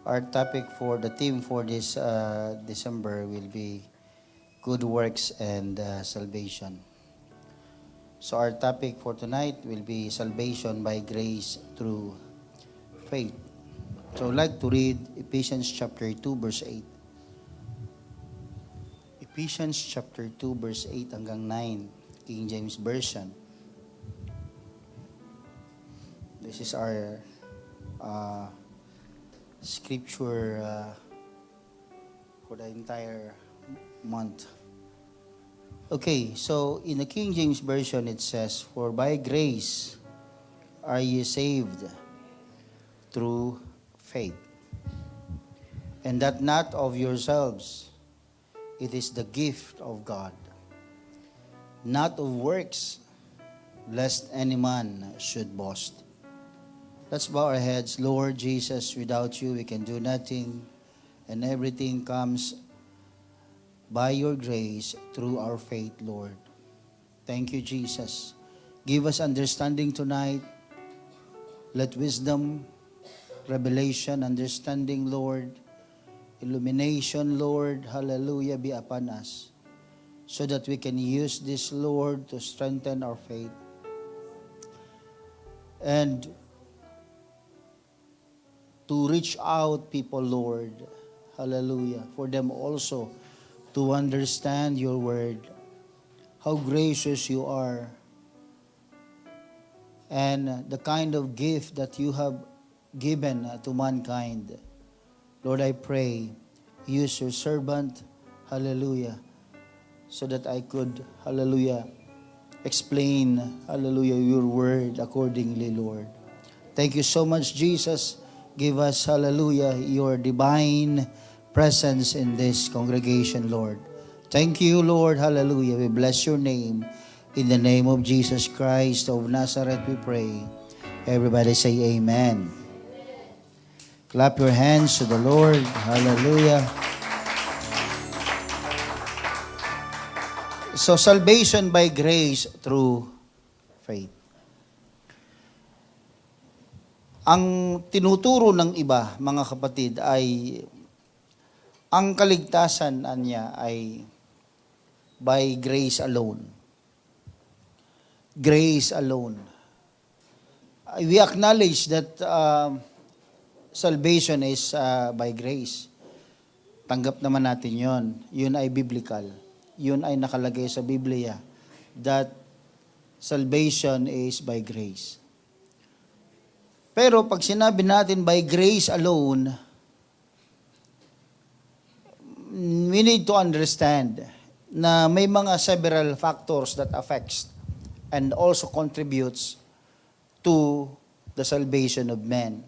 Our topic for the theme for this December will be good works and salvation. So our topic for tonight will be salvation by grace through faith. So I'd like to read Ephesians chapter 2 verse 8. Ephesians chapter 2 verse 8 hanggang 9, King James Version. This is our scripture for the entire month. Okay, so in the King James Version it says, "For by grace are ye saved through faith, and that not of yourselves, it is the gift of God, not of works, lest any man should boast." Let's bow our heads. Lord Jesus, without you we can do nothing, and everything comes by your grace through our faith, Lord. Thank you, Jesus. Give us understanding tonight. Let wisdom, revelation, understanding, Lord, illumination, Lord, hallelujah, be upon us, so that we can use this, Lord, to strengthen our faith and to reach out people, Lord, hallelujah, for them also to understand your word, how gracious you are, and the kind of gift that you have given to mankind. Lord, I pray, use your servant, hallelujah, so that I could, hallelujah, explain, hallelujah, your word accordingly, Lord. Thank you so much, Jesus. Give us, hallelujah, your divine presence in this congregation, Lord. Thank you, Lord, hallelujah. We bless your name. In the name of Jesus Christ of Nazareth, we pray. Everybody say amen. Clap your hands to the Lord. Hallelujah. So, salvation by grace through faith. Ang tinuturo ng iba, mga kapatid, ay ang kaligtasan niya ay by grace alone. Grace alone. We acknowledge that salvation is by grace. Tanggap naman natin yon. Yun ay biblical. Yun ay nakalagay sa Biblia that salvation is by grace. Pero pag sinabi natin by grace alone, we need to understand na may mga several factors that affects and also contributes to the salvation of men.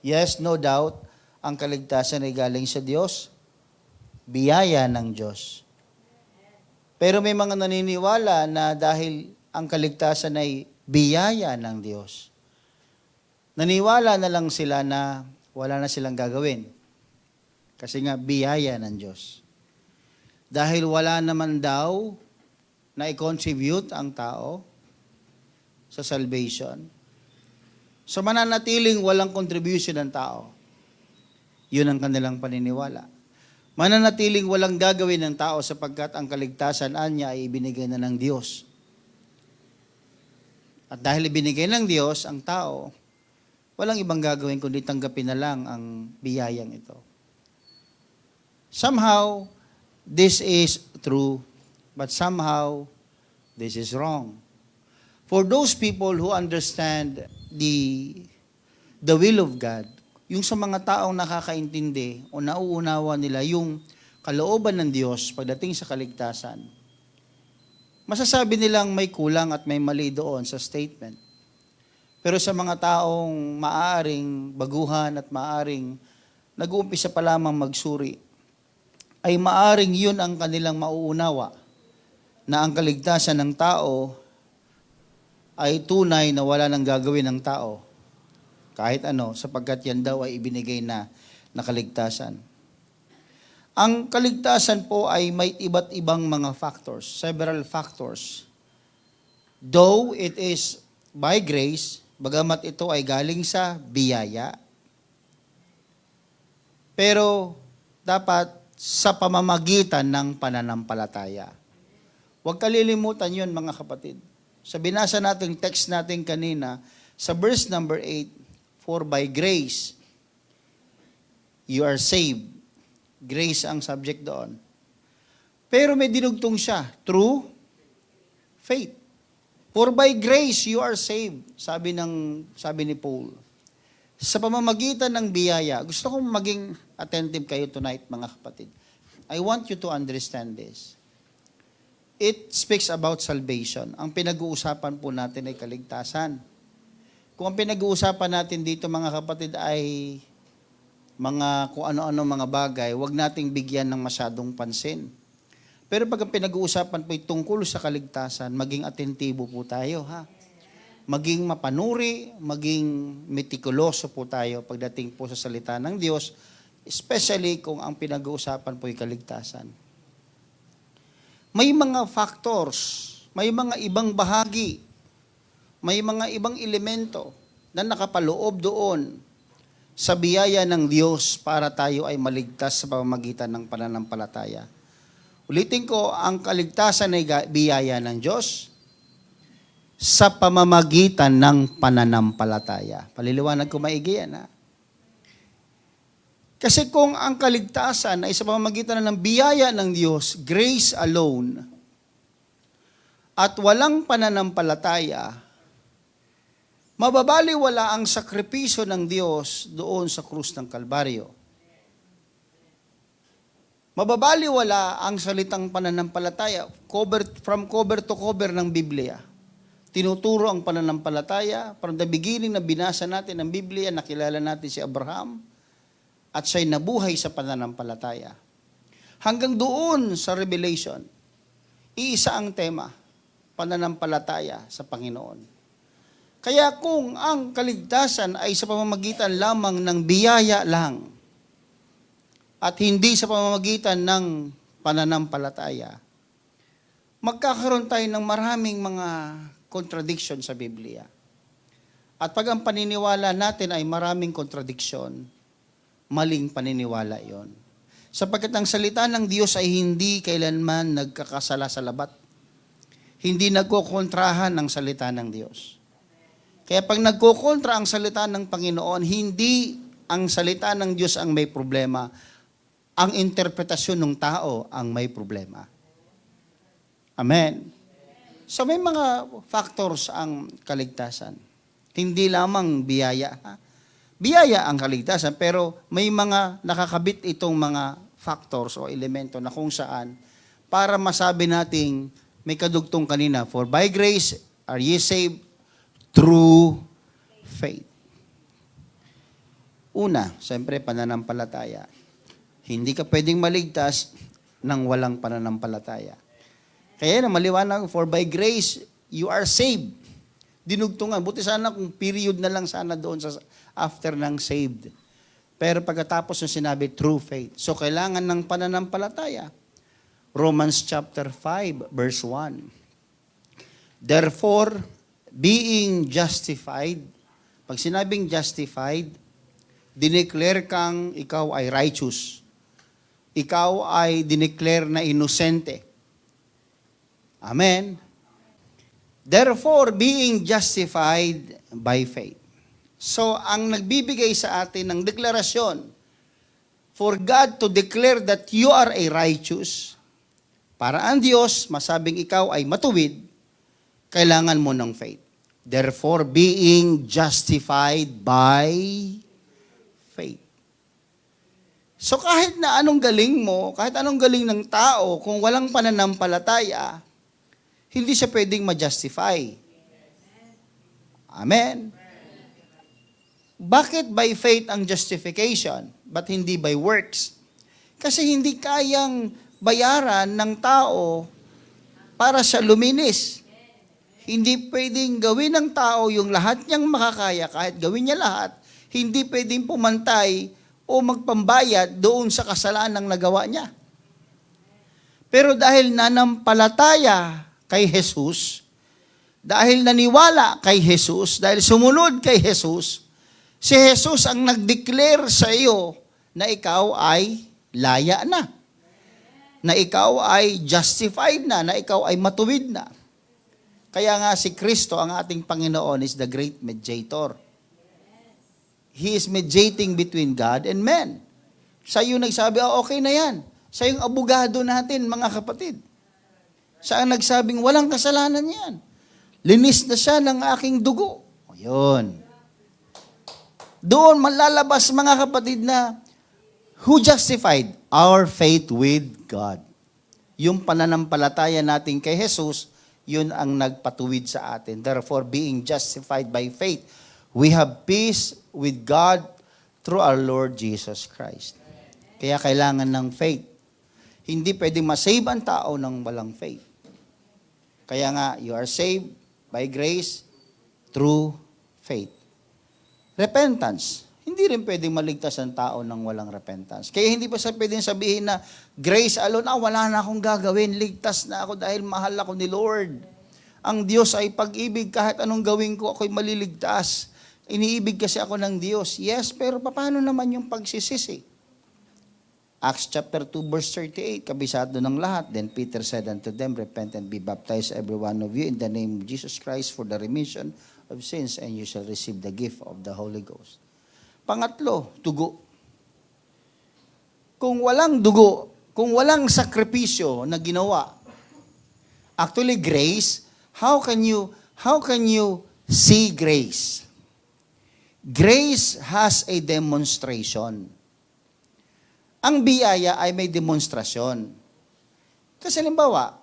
Yes, no doubt, ang kaligtasan ay galing sa Diyos, biyaya ng Diyos. Pero may mga naniniwala na dahil ang kaligtasan ay biyaya ng Diyos, naniwala na lang sila na wala na silang gagawin. Kasi nga, biyaya ng Diyos. Dahil wala naman daw na i-contribute ang tao sa salvation. So mananatiling walang contribution ng tao. Yun ang kanilang paniniwala. Mananatiling walang gagawin ng tao sapagkat ang kaligtasan niya ay ibinigay na ng Diyos. At dahil ibinigay ng Diyos ang tao, walang ibang gagawin kundi tanggapin na lang ang biyayang ito. Somehow, this is true, but somehow, this is wrong. For those people who understand the will of God, yung sa mga taong nakakaintindi o nauunawa nila yung kalooban ng Diyos pagdating sa kaligtasan, masasabi nilang may kulang at may mali doon sa statement. Pero sa mga taong maaring baguhan at maaring nag-uumpisa pa lamang magsuri, ay maaring yun ang kanilang mauunawa, na ang kaligtasan ng tao ay tunay na wala nang gagawin ng tao. Kahit ano, sapagkat yan daw ay ibinigay na kaligtasan. Ang kaligtasan po ay may iba't ibang mga factors, several factors. Though it is by grace, bagamat ito ay galing sa biyaya, Pero dapat sa pamamagitan ng pananampalataya. Huwag kalilimutan yun, mga kapatid. Sa binasa nating text natin kanina, sa verse number 8, for by grace, you are saved. Grace ang subject doon. Pero may dinugtong siya, through faith. For by grace, you are saved, sabi ni Paul. Sa pamamagitan ng biyaya, gusto kong maging attentive kayo tonight, mga kapatid. I want you to understand this. It speaks about salvation. Ang pinag-uusapan po natin ay kaligtasan. Kung ang pinag-uusapan natin dito, mga kapatid, ay mga kung ano-ano mga bagay, huwag nating bigyan ng masyadong pansin. Pero pag ang pinag-uusapan po ay tungkol sa kaligtasan, maging atentibo po tayo, ha? Maging mapanuri, maging metikuloso po tayo pagdating po sa salita ng Diyos, especially kung ang pinag-uusapan po ay kaligtasan. May mga factors, may mga ibang bahagi, may mga ibang elemento na nakapaloob doon sa biyaya ng Diyos para tayo ay maligtas sa pamamagitan ng pananampalataya. Ulitin ko, ang kaligtasan ay biyaya ng Diyos sa pamamagitan ng pananampalataya. Paliliwanag ko maigi yan, ha? Kasi kung ang kaligtasan ay sa pamamagitan ng biyaya ng Diyos, grace alone, at walang pananampalataya, mababaliwala ang sakripisyo ng Diyos doon sa krus ng Kalbaryo. Mababaliwala ang salitang pananampalataya, from cover to cover ng Biblia. Tinuturo ang pananampalataya, from the beginning na binasa natin ang Biblia, nakilala natin si Abraham, at siya'y nabuhay sa pananampalataya. Hanggang doon sa Revelation, iisa ang tema, pananampalataya sa Panginoon. Kaya kung ang kaligtasan ay sa pamamagitan lamang ng biyaya lang, at hindi sa pamamagitan ng pananampalataya, magkakaroon tayo ng maraming mga contradiction sa Biblia. At pag ang paniniwala natin ay maraming contradiction, maling paniniwala yon. Sapagkat ang salita ng Diyos ay hindi kailanman nagkakasala sa labat. Hindi nagkokontrahan ng salita ng Diyos. Kaya pag nagkokontra ang salita ng Panginoon, hindi ang salita ng Diyos ang may problema, ang interpretasyon ng tao ang may problema. Amen. So may mga factors ang kaligtasan. Hindi lamang biyaya. Biyaya ang kaligtasan, pero may mga nakakabit itong mga factors o elemento na kung saan para masabi nating may kadugtong kanina, for by grace are ye saved through faith. Una, siyempre pananampalataya. Hindi ka pwedeng maligtas nang walang pananampalataya. Kaya na maliwanag, for by grace, you are saved. Dinugtungan. Buti sana kung period na lang sana doon sa after ng saved. Pero pagkatapos ng sinabi, true faith. So, kailangan ng pananampalataya. Romans chapter 5, verse 1. Therefore, being justified, pag sinabing justified, dineclare kang ikaw ay righteous. Ikaw ay dineclare na inosente. Amen. Therefore, being justified by faith. So, ang nagbibigay sa atin ng deklarasyon, for God to declare that you are a righteous, para ang Diyos masabing ikaw ay matuwid, kailangan mo ng faith. Therefore, being justified by faith. So kahit na anong galing mo, kahit anong galing ng tao, kung walang pananampalataya, hindi siya pwedeng ma-justify. Amen? Bakit by faith ang justification, but hindi by works? Kasi hindi kayang bayaran ng tao para siya luminis. Hindi pwedeng gawin ng tao yung lahat niyang makakaya, kahit gawin niya lahat, hindi pwedeng pumantay o magpambayad doon sa kasalanang nagawa niya. Pero dahil nanampalataya kay Jesus, dahil naniwala kay Jesus, dahil sumunod kay Jesus, si Jesus ang nag-declare sa iyo na ikaw ay laya na ikaw ay justified na ikaw ay matuwid na. Kaya nga si Kristo, ang ating Panginoon, is the great mediator. He is mediating between God and men. Siya yung nagsabi, okay na yan. Siya yung abogado natin, mga kapatid. Siya ang nagsabing, walang kasalanan yan. Linis na siya ng aking dugo. O yun. Doon malalabas, mga kapatid, na who justified our faith with God. Yung pananampalataya natin kay Jesus, yun ang nagpatuwid sa atin. Therefore, being justified by faith, we have peace with God through our Lord Jesus Christ. Kaya kailangan ng faith. Hindi pwedeng masave ang tao ng walang faith. Kaya nga, you are saved by grace through faith. Repentance. Hindi rin pwedeng maligtas ang tao ng walang repentance. Kaya hindi pa pwedeng sabihin na grace alone, wala na akong gagawin, ligtas na ako dahil mahal ako ni Lord. Ang Diyos ay pag-ibig, kahit anong gawin ko, ako'y maliligtas. Iniibig kasi ako ng Diyos. Yes, pero paano naman yung pagsisisi? Acts chapter 2 verse 38, kabisado ng lahat. Then Peter said unto them, repent and be baptized every one of you in the name of Jesus Christ for the remission of sins, and you shall receive the gift of the Holy Ghost. Pangatlo, dugo. Kung walang dugo, kung walang sakripisyo na ginawa, actually grace, how can you see grace? Grace has a demonstration. Ang biyaya ay may demonstrasyon. Kasi halimbawa,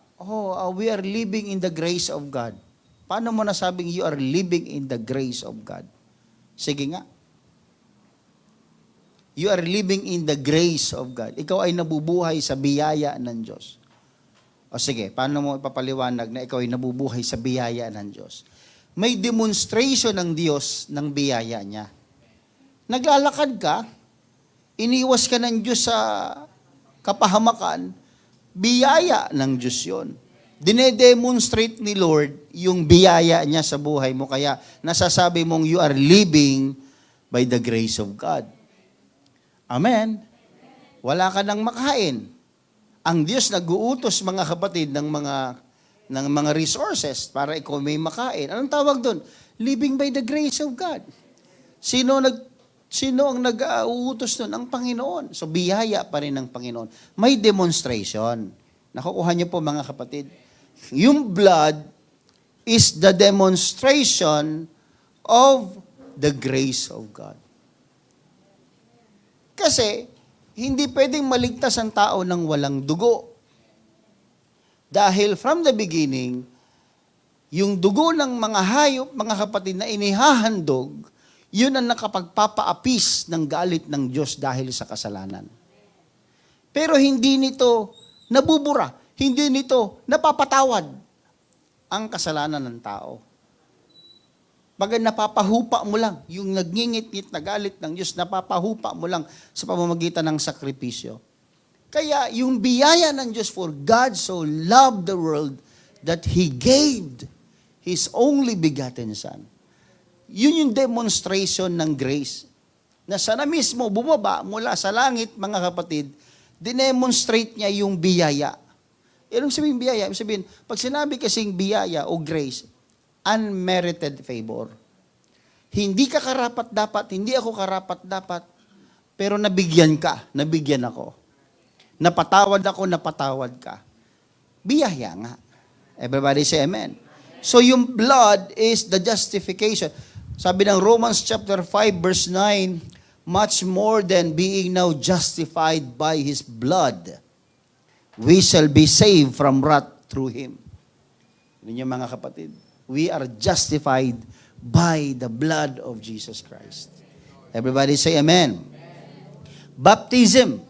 we are living in the grace of God. Paano mo nasabing you are living in the grace of God? Sige nga. You are living in the grace of God. Ikaw ay nabubuhay sa biyaya ng Diyos. O sige, paano mo ipapaliwanag na ikaw ay nabubuhay sa biyaya ng Diyos? May demonstration ng Diyos ng biyaya niya. Naglalakad ka, iniwas ka ng Diyos sa kapahamakan, biyaya ng Diyos yun. Dinedemonstrate ni Lord yung biyaya niya sa buhay mo. Kaya nasasabi mong you are living by the grace of God. Amen. Wala ka nang makain. Ang Diyos nag-uutos, mga kapatid, ng mga resources para ikaw may makain. Anong tawag doon? Living by the grace of God. Sino ang nag-uutos doon? Ang Panginoon. So, biyaya pa rin ng Panginoon. May demonstration. Nakukuha niyo po, mga kapatid. Yung blood is the demonstration of the grace of God. Kasi, hindi pwedeng maligtas ang tao ng walang dugo. Dahil from the beginning, yung dugo ng mga hayop, mga kapatid, na inihahandog, yun ang nakapagpapaapis ng galit ng Diyos dahil sa kasalanan. Pero hindi nito nabubura, hindi nito napapatawad ang kasalanan ng tao. Pag napapahupa mo lang, yung nagngingit-ngit na galit ng Diyos, napapahupa mo lang sa pamamagitan ng sakripisyo. Kaya yung biyaya ng Diyos, for God so loved the world that He gave His only begotten Son. Yun yung demonstration ng grace. Na sana mismo bumaba mula sa langit, mga kapatid, dinemonstrate niya yung biyaya. Anong sabihin biyaya? Ibig sabihin, pag sinabi kasing biyaya o grace, unmerited favor. Hindi ka karapat-dapat, hindi ako karapat-dapat, pero nabigyan ka, nabigyan ako. Napatawad ako, napatawad ka. Biyaya nga. Everybody say amen. So yung blood is the justification. Sabi ng Romans chapter 5 verse 9, much more than being now justified by His blood, we shall be saved from wrath through Him. Yun yung mga kapatid. We are justified by the blood of Jesus Christ. Everybody say amen. Baptism.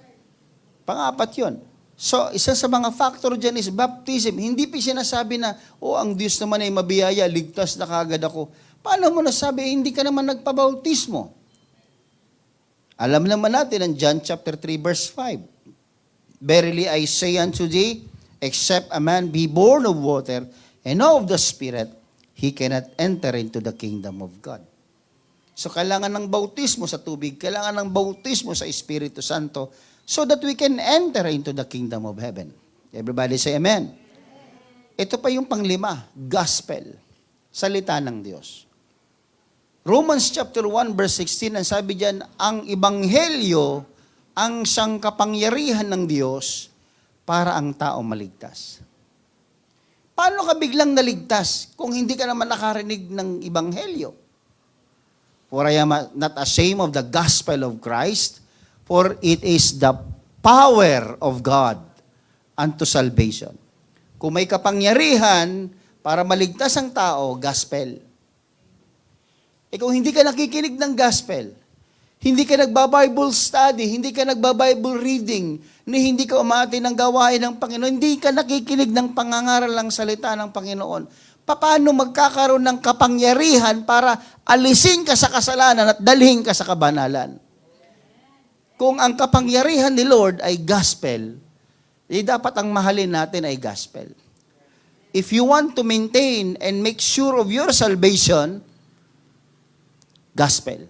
Pang-apat yun. So, isa sa mga factor dyan is baptism. Hindi pa sinasabi na, ang Diyos naman ay mabiyaya, ligtas na kagad ako. Paano mo nasabi, hindi ka naman nagpabautismo? Alam naman natin ang John chapter 3 verse 5. Verily I say unto thee, except a man be born of water and of the Spirit, he cannot enter into the kingdom of God. So kailangan ng bautismo sa tubig, kailangan ng bautismo sa Espiritu Santo so that we can enter into the kingdom of heaven. Everybody say amen. Ito pa yung panglima, gospel, salita ng Diyos. Romans chapter 1 verse 16, ang sabi diyan, ang ebanghelyo ang siyang kapangyarihan ng Diyos para ang tao maligtas. Paano ka biglang naligtas kung hindi ka naman nakarinig ng ebanghelyo? For I am not ashamed of the gospel of Christ, for it is the power of God unto salvation. Kung may kapangyarihan para maligtas ang tao, gospel. Kung hindi ka nakikinig ng gospel, hindi ka nagba-Bible study, hindi ka nagba-Bible reading, hindi ka umati ng gawain ng Panginoon, hindi ka nakikinig ng pangangaral ng salita ng Panginoon, paano magkakaroon ng kapangyarihan para alisin ka sa kasalanan at dalhin ka sa kabanalan? Kung ang kapangyarihan ni Lord ay gospel, dapat ang mahalin natin ay gospel. If you want to maintain and make sure of your salvation, gospel.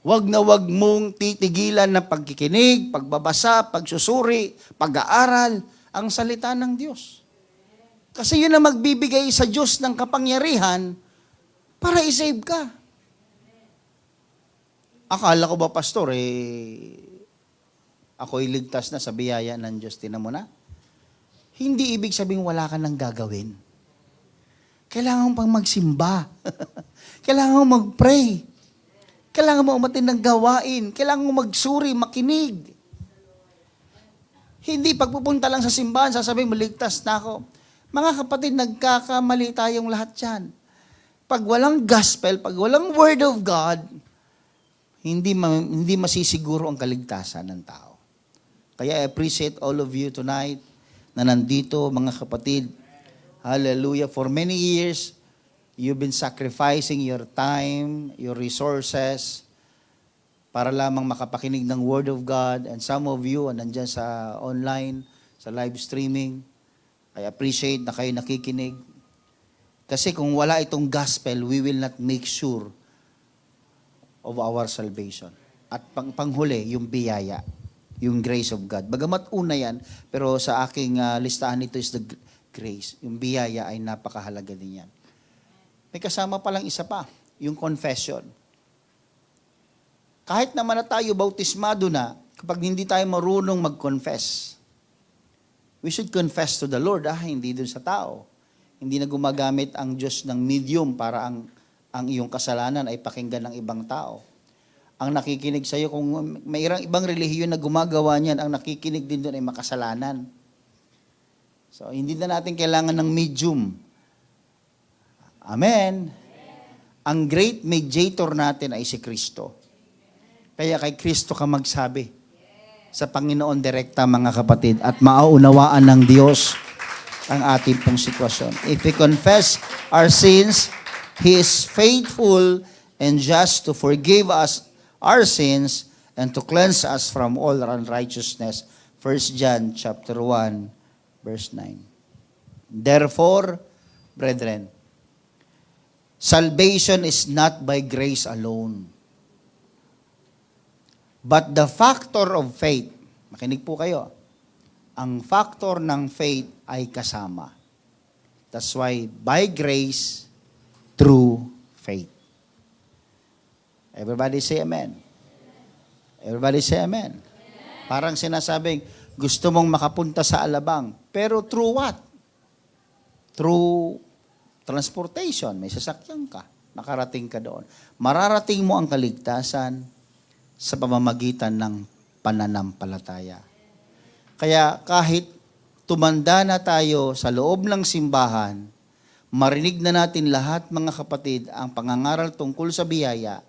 Wag na wag mong titigilan na pagkikinig, pagbabasa, pagsusuri, pag-aaral, ang salita ng Diyos. Kasi yun ang magbibigay sa Diyos ng kapangyarihan para i-save ka. Akala ko ba, pastor, ako'y ligtas na sa biyaya ng Diyos. Tinan mo na. Hindi ibig sabihin wala ka nang gagawin. Kailangan mo pang magsimba. Kailangan mo mag-pray. Kailangan mo umatin ng gawain. Kailangan mo magsuri, makinig. Hindi pagpupunta lang sa simbahan, sasabihin, maligtas na ako. Mga kapatid, nagkakamali tayong lahat yan. Pag walang gospel, pag walang word of God, hindi masisiguro ang kaligtasan ng tao. Kaya I appreciate all of you tonight na nandito, mga kapatid. Hallelujah. For many years, you've been sacrificing your time, your resources, para lamang makapakinig ng Word of God. And some of you, nandyan sa online, sa live streaming, I appreciate na kayo nakikinig. Kasi kung wala itong gospel, we will not make sure of our salvation. At panghuli, yung biyaya, yung grace of God. Bagamat una yan, pero sa aking listahan nito is the grace. Yung biyaya ay napakahalaga din yan. May kasama palang isa pa, yung confession. Kahit naman na tayo bautismado na, kapag hindi tayo marunong mag-confess, we should confess to the Lord, hindi dun sa tao. Hindi na gumagamit ang Diyos ng medium para ang iyong kasalanan ay pakinggan ng ibang tao. Ang nakikinig sa iyo, kung may ibang relihiyon na gumagawa niyan, ang nakikinig din doon ay makasalanan. So, hindi na natin kailangan ng medium. Amen. Ang great mediator natin ay si Kristo. Kaya kay Kristo ka magsabi. Sa Panginoon direkta, mga kapatid, at mauunawaan ng Diyos ang ating pong sitwasyon. If we confess our sins, He is faithful and just to forgive us our sins and to cleanse us from all unrighteousness. 1 John chapter 1, verse 9. Therefore, brethren, salvation is not by grace alone, but the factor of faith. Makinig po kayo. Ang factor ng faith ay kasama. That's why, by grace, through faith. Everybody say amen. Everybody say amen. Parang sinasabing, gusto mong makapunta sa alabang. Pero through what? Through transportation. May sasakyan ka. Nakarating ka doon. Mararating mo ang kaligtasan sa pamamagitan ng pananampalataya. Kaya kahit tumanda na tayo sa loob ng simbahan, marinig na natin lahat, mga kapatid, ang pangangaral tungkol sa biyaya,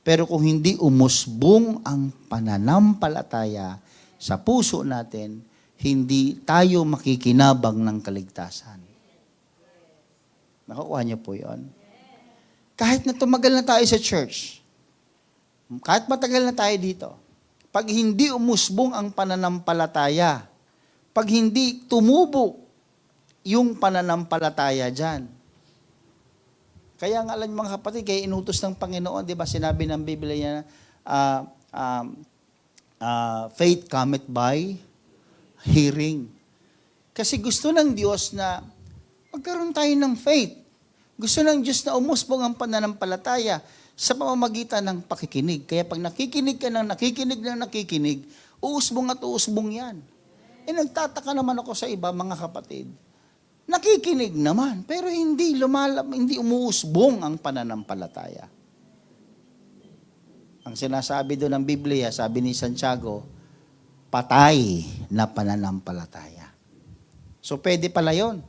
pero kung hindi umusbong ang pananampalataya sa puso natin, hindi tayo makikinabang ng kaligtasan. Nakukuha niyo po yun? Kahit na tumagal na tayo sa church, kahit matagal na tayo dito, pag hindi umusbong ang pananampalataya, pag hindi tumubo yung pananampalataya dyan, Kaya nga alam niyo mga kapatid, kaya inutos ng Panginoon, di ba sinabi ng Biblia niya, uh, um, faith cometh by hearing. Kasi gusto ng Diyos na magkaroon tayo ng faith. Gusto ng Diyos na umusbong ang pananampalataya sa pamamagitan ng pakikinig. Kaya pag nakikinig ka ng nakikinig, uusbong at uusbong yan. Nagtataka naman ako sa iba, mga kapatid. Nakikinig naman, pero hindi umuusbong ang pananampalataya. Ang sinasabi doon ng Biblia, sabi ni Santiago, patay na pananampalataya. So pwede pala yun.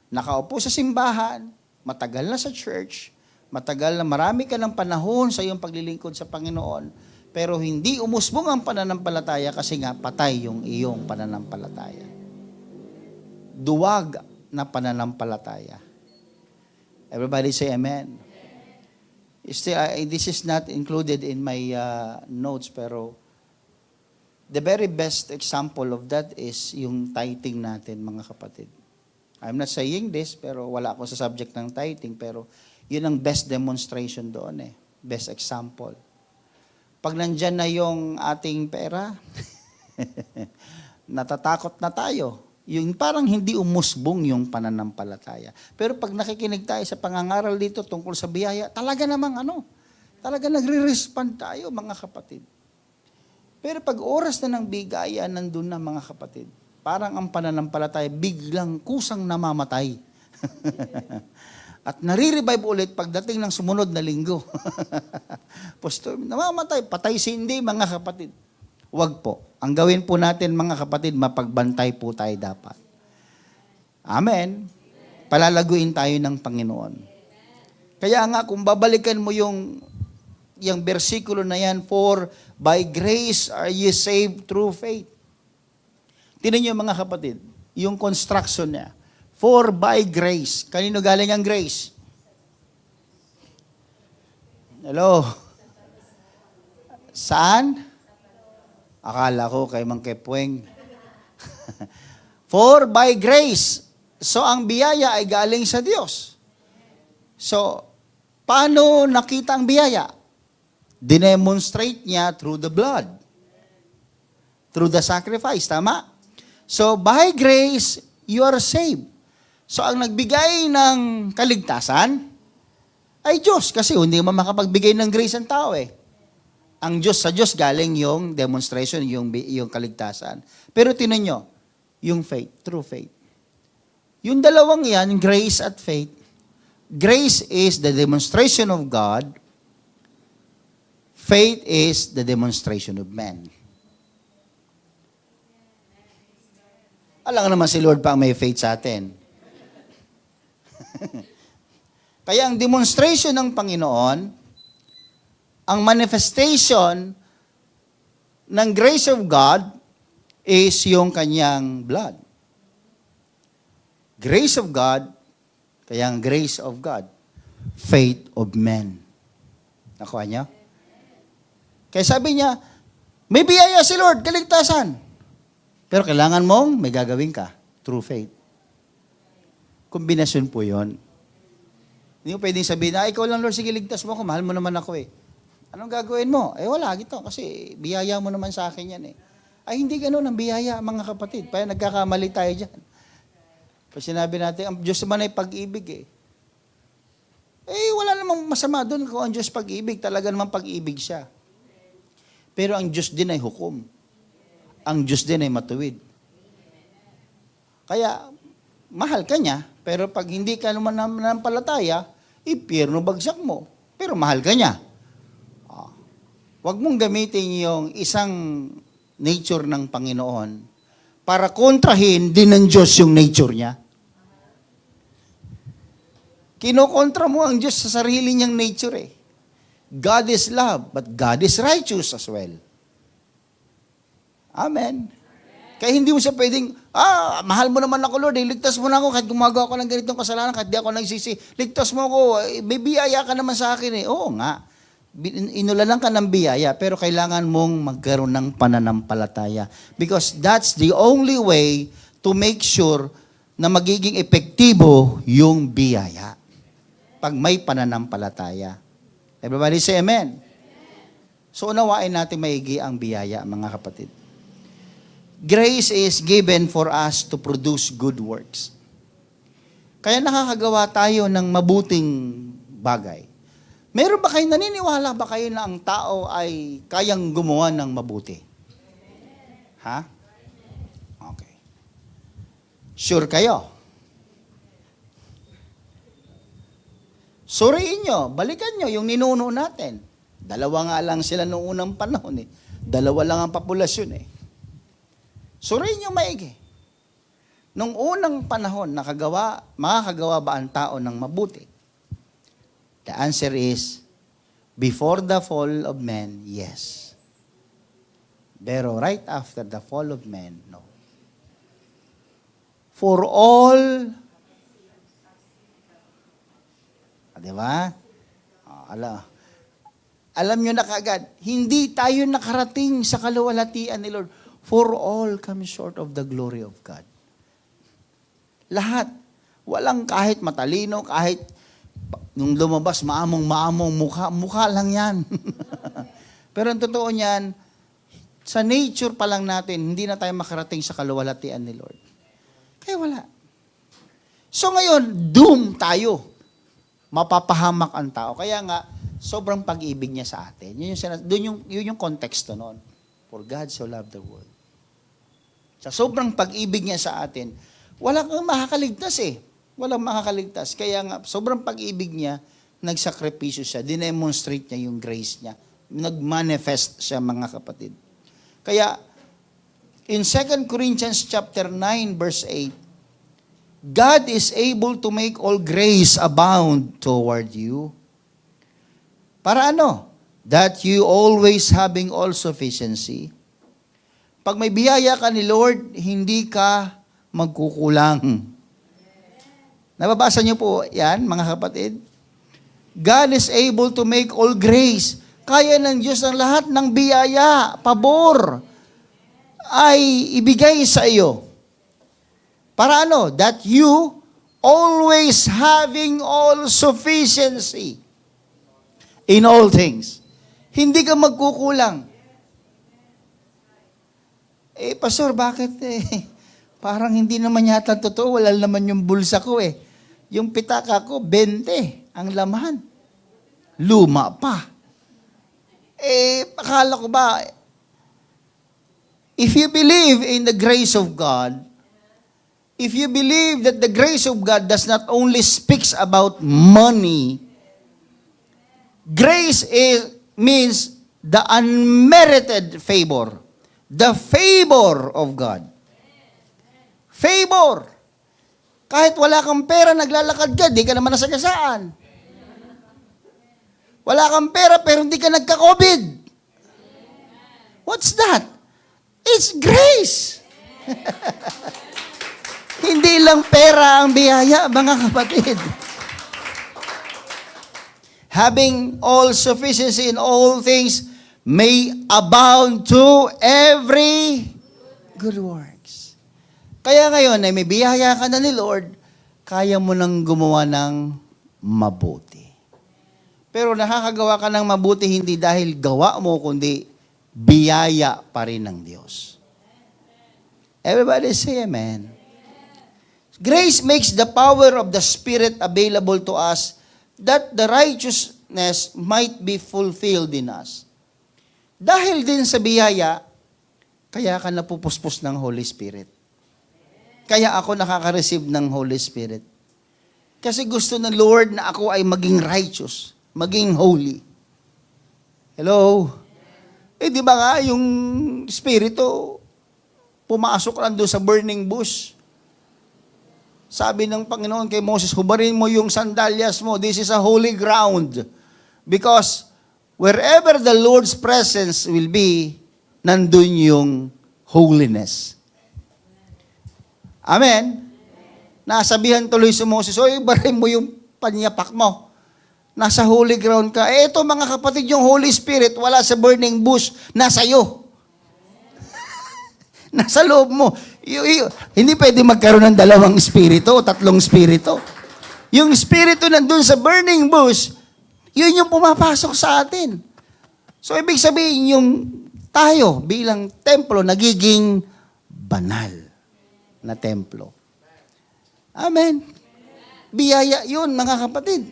Nakaupo sa simbahan, matagal na sa church, matagal na marami ka ng panahon sa iyong paglilingkod sa Panginoon, pero hindi umusbong ang pananampalataya kasi nga patay yung iyong pananampalataya. Duwag na pananampalataya. Everybody say amen. Still, this is not included in my notes, pero the very best example of that is yung tithing natin, mga kapatid. I'm not saying this, pero wala ako sa subject ng tithing, pero yun ang best demonstration doon eh. Best example. Pag nandyan na yung ating pera, natatakot na tayo. Yung parang hindi umusbong yung pananampalataya. Pero pag nakikinig tayo sa pangangaral dito tungkol sa biyaya, talaga namang talaga nagre-respond tayo, mga kapatid. Pero pag oras na ng bigaya, nandun na, mga kapatid. Parang ang pananampalataya biglang kusang namamatay. At nare-revive ulit pagdating ng sumunod na linggo. Pastor, namamatay, patay sindi, mga kapatid. Huwag po. Ang gawin po natin, mga kapatid, mapagbantay po tayo dapat. Amen. Palalaguin tayo ng Panginoon. Kaya nga, kung babalikan mo yung bersikulo na yan, for by grace are ye saved through faith. Tinan niyo, mga kapatid, yung construction niya. For by grace. Kanino galing ang grace? Hello? Saan? Akala ko kay Mang Kepweng. For by grace. So, ang biyaya ay galing sa Diyos. So, paano nakita ang biyaya? Dinemonstrate niya through the blood. Through the sacrifice. Tama? So, by grace, you are saved. So, ang nagbigay ng kaligtasan ay Diyos. Kasi hindi mo makapagbigay ng grace ang tao eh. Ang Diyos, sa Diyos galing yung demonstration, yung kaligtasan. Pero tinan nyo, yung faith, true faith. Yung dalawang yan, grace at faith, grace is the demonstration of God, faith is the demonstration of man. Alam naman si Lord pa ang may faith sa atin. Kaya ang demonstration ng Panginoon, ang manifestation ng grace of God is yung kanyang blood. Grace of God, kaya ang grace of God, faith of men. Nakuha niyo? Kaya sabi niya, may biyaya si Lord, kaligtasan. Pero kailangan mong may gagawin ka, through faith. Kombinasyon po yun. Hindi mo pwedeng sabihin, ikaw lang Lord, sige ligtas mo ako, mahal mo naman ako eh. Anong gagawin mo? Wala, gito, kasi biyaya mo naman sa akin yan eh. Ay, hindi ganun ang biyaya, mga kapatid. Kaya nagkakamali tayo dyan. Pag sinabi natin, ang Diyos naman ay pag-ibig eh. Wala namang masama doon kung ang Diyos pag-ibig. Talaga namang pag-ibig siya. Pero ang Diyos din ay hukom. Ang Diyos din ay matuwid. Kaya, mahal ka niya, pero pag hindi ka naman nanampalataya, impyerno bagsak mo. Pero mahal ka niya. Huwag mong gamitin yung isang nature ng Panginoon para kontrahin din ng Diyos yung nature niya. Kinokontra mo ang Diyos sa sarili niyang nature eh. God is love, but God is righteous as well. Amen. Kaya hindi mo siya pwedeng, mahal mo naman ako Lord, ligtas mo na ako kahit gumagawa ko ng ganitong kasalanan, kahit di ako nagsisi, ligtas mo ako, may biyaya ka naman sa akin eh. Oo nga, inulalan ka ng biyaya, pero kailangan mong magkaroon ng pananampalataya. Because that's the only way to make sure na magiging epektibo yung biyaya. pag may pananampalataya. Everybody say amen. So unawain natin maigi ang biyaya, mga kapatid. Grace is given for us to produce good works. Kaya nakakagawa tayo ng mabuting bagay. Meron ba kayo, naniniwala ba kayo na ang tao ay kayang gumawa ng mabuti? Ha? Okay. Sure kayo? Suriin nyo, balikan nyo yung ninuno natin. Dalawa nga lang sila noong unang panahon eh. Dalawa lang ang populasyon eh. Suriin nyo maigi. Nung unang panahon, makakagawa ba ang tao ng mabuti? The answer is, before the fall of man, yes. Pero right after the fall of man, no. For all, di ba? Alam nyo na kaagad, hindi tayo nakarating sa kaluwalhatian ni Lord. For all come short of the glory of God. Lahat. Walang kahit matalino, kahit nung lumabas, maamong mukha lang yan. Pero ang totoo niyan, sa nature pa lang natin, hindi na tayo makarating sa kaluwalhatian ni Lord. Kaya wala. So ngayon, doom tayo. Mapapahamak ang tao. Kaya nga, sobrang pag-ibig niya sa atin. Yun yung konteksto noon. For God so loved the world. Sa sobrang pag-ibig niya sa atin, wala kang makakaligtas eh. Walang makakaligtas. Kaya nga, sobrang pag-ibig niya, nagsakripisyo siya, dinemonstrate niya yung grace niya. Nag-manifest siya, mga kapatid. Kaya, in 2 Corinthians chapter 9, verse 8, God is able to make all grace abound toward you. Para ano? That you always having all sufficiency. Pag may biyaya ka ni Lord, hindi ka magkukulang. Nababasa niyo po yan, mga kapatid? God is able to make all grace. Kaya ng Diyos ang lahat ng biyaya, pabor, ay ibigay sa iyo. Para ano? That you always having all sufficiency in all things. Hindi ka magkukulang. Pastor, bakit parang hindi naman yata totoo, wala naman yung bulsa ko eh. Yung pitaka ko, 20 ang laman. Luma pa. Akala ko ba, if you believe in the grace of God, if you believe that the grace of God does not only speaks about money, grace means the unmerited favor. The favor of God. Favor. Kahit wala kang pera, naglalakad ka, di ka naman nasagasaan. Wala kang pera, pero hindi ka nagka-COVID. What's that? It's grace. Hindi lang pera ang biyaya, mga kapatid. Having all sufficiency in all things may abound to every good works. Kaya ngayon, ay may biyaya ka na ni Lord, kaya mo nang gumawa ng mabuti. Pero nakakagawa ka ng mabuti hindi dahil gawa mo, kundi biyaya pa rin ng Diyos. Everybody say amen. Grace makes the power of the Spirit available to us that the righteousness might be fulfilled in us. Dahil din sa biyaya, kaya ka napupuspos ng Holy Spirit. Kaya ako nakaka-receive ng Holy Spirit. Kasi gusto ng Lord na ako ay maging righteous, maging holy. Hello? Di ba nga, yung Espiritu, pumasok lang doon sa burning bush. Sabi ng Panginoon kay Moses, hubarin mo yung sandalyas mo. This is a holy ground. Because wherever the Lord's presence will be, nandun yung holiness. Amen? Nasabihan tuloy si Moses, ibarin mo yung panyapak mo. Nasa holy ground ka. Ito mga kapatid, yung Holy Spirit, wala sa burning bush, nasa iyo. Nasa loob mo. Hindi pwede magkaroon ng dalawang espiritu o tatlong espiritu. Yung Espiritu nandun sa burning bush, yun yung pumapasok sa atin. So, ibig sabihin, yung tayo bilang templo, nagiging banal na templo. Amen. Biyaya yun, mga kapatid.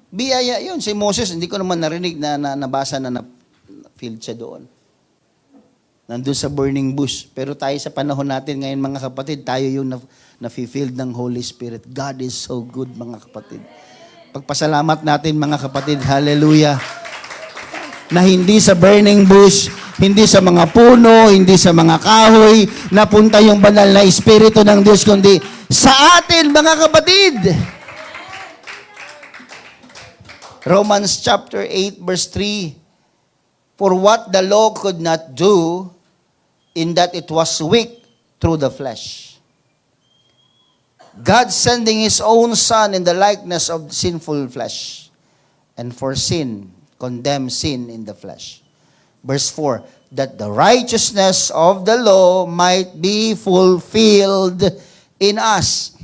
Biyaya yun. Si Moses, hindi ko naman narinig na nabasa na na-filled siya doon. Nandun sa burning bush. Pero tayo sa panahon natin ngayon, mga kapatid, tayo yung na-filled ng Holy Spirit. God is so good, mga kapatid. Pagpasalamat natin, mga kapatid, hallelujah, na hindi sa burning bush, hindi sa mga puno, hindi sa mga kahoy, napunta yung banal na Espiritu ng Diyos, kundi sa atin, mga kapatid. Romans chapter 8, verse 3, for what the law could not do, in that it was weak through the flesh, God sending His own Son in the likeness of sinful flesh, and for sin, condemned sin in the flesh. Verse 4, that the righteousness of the law might be fulfilled in us,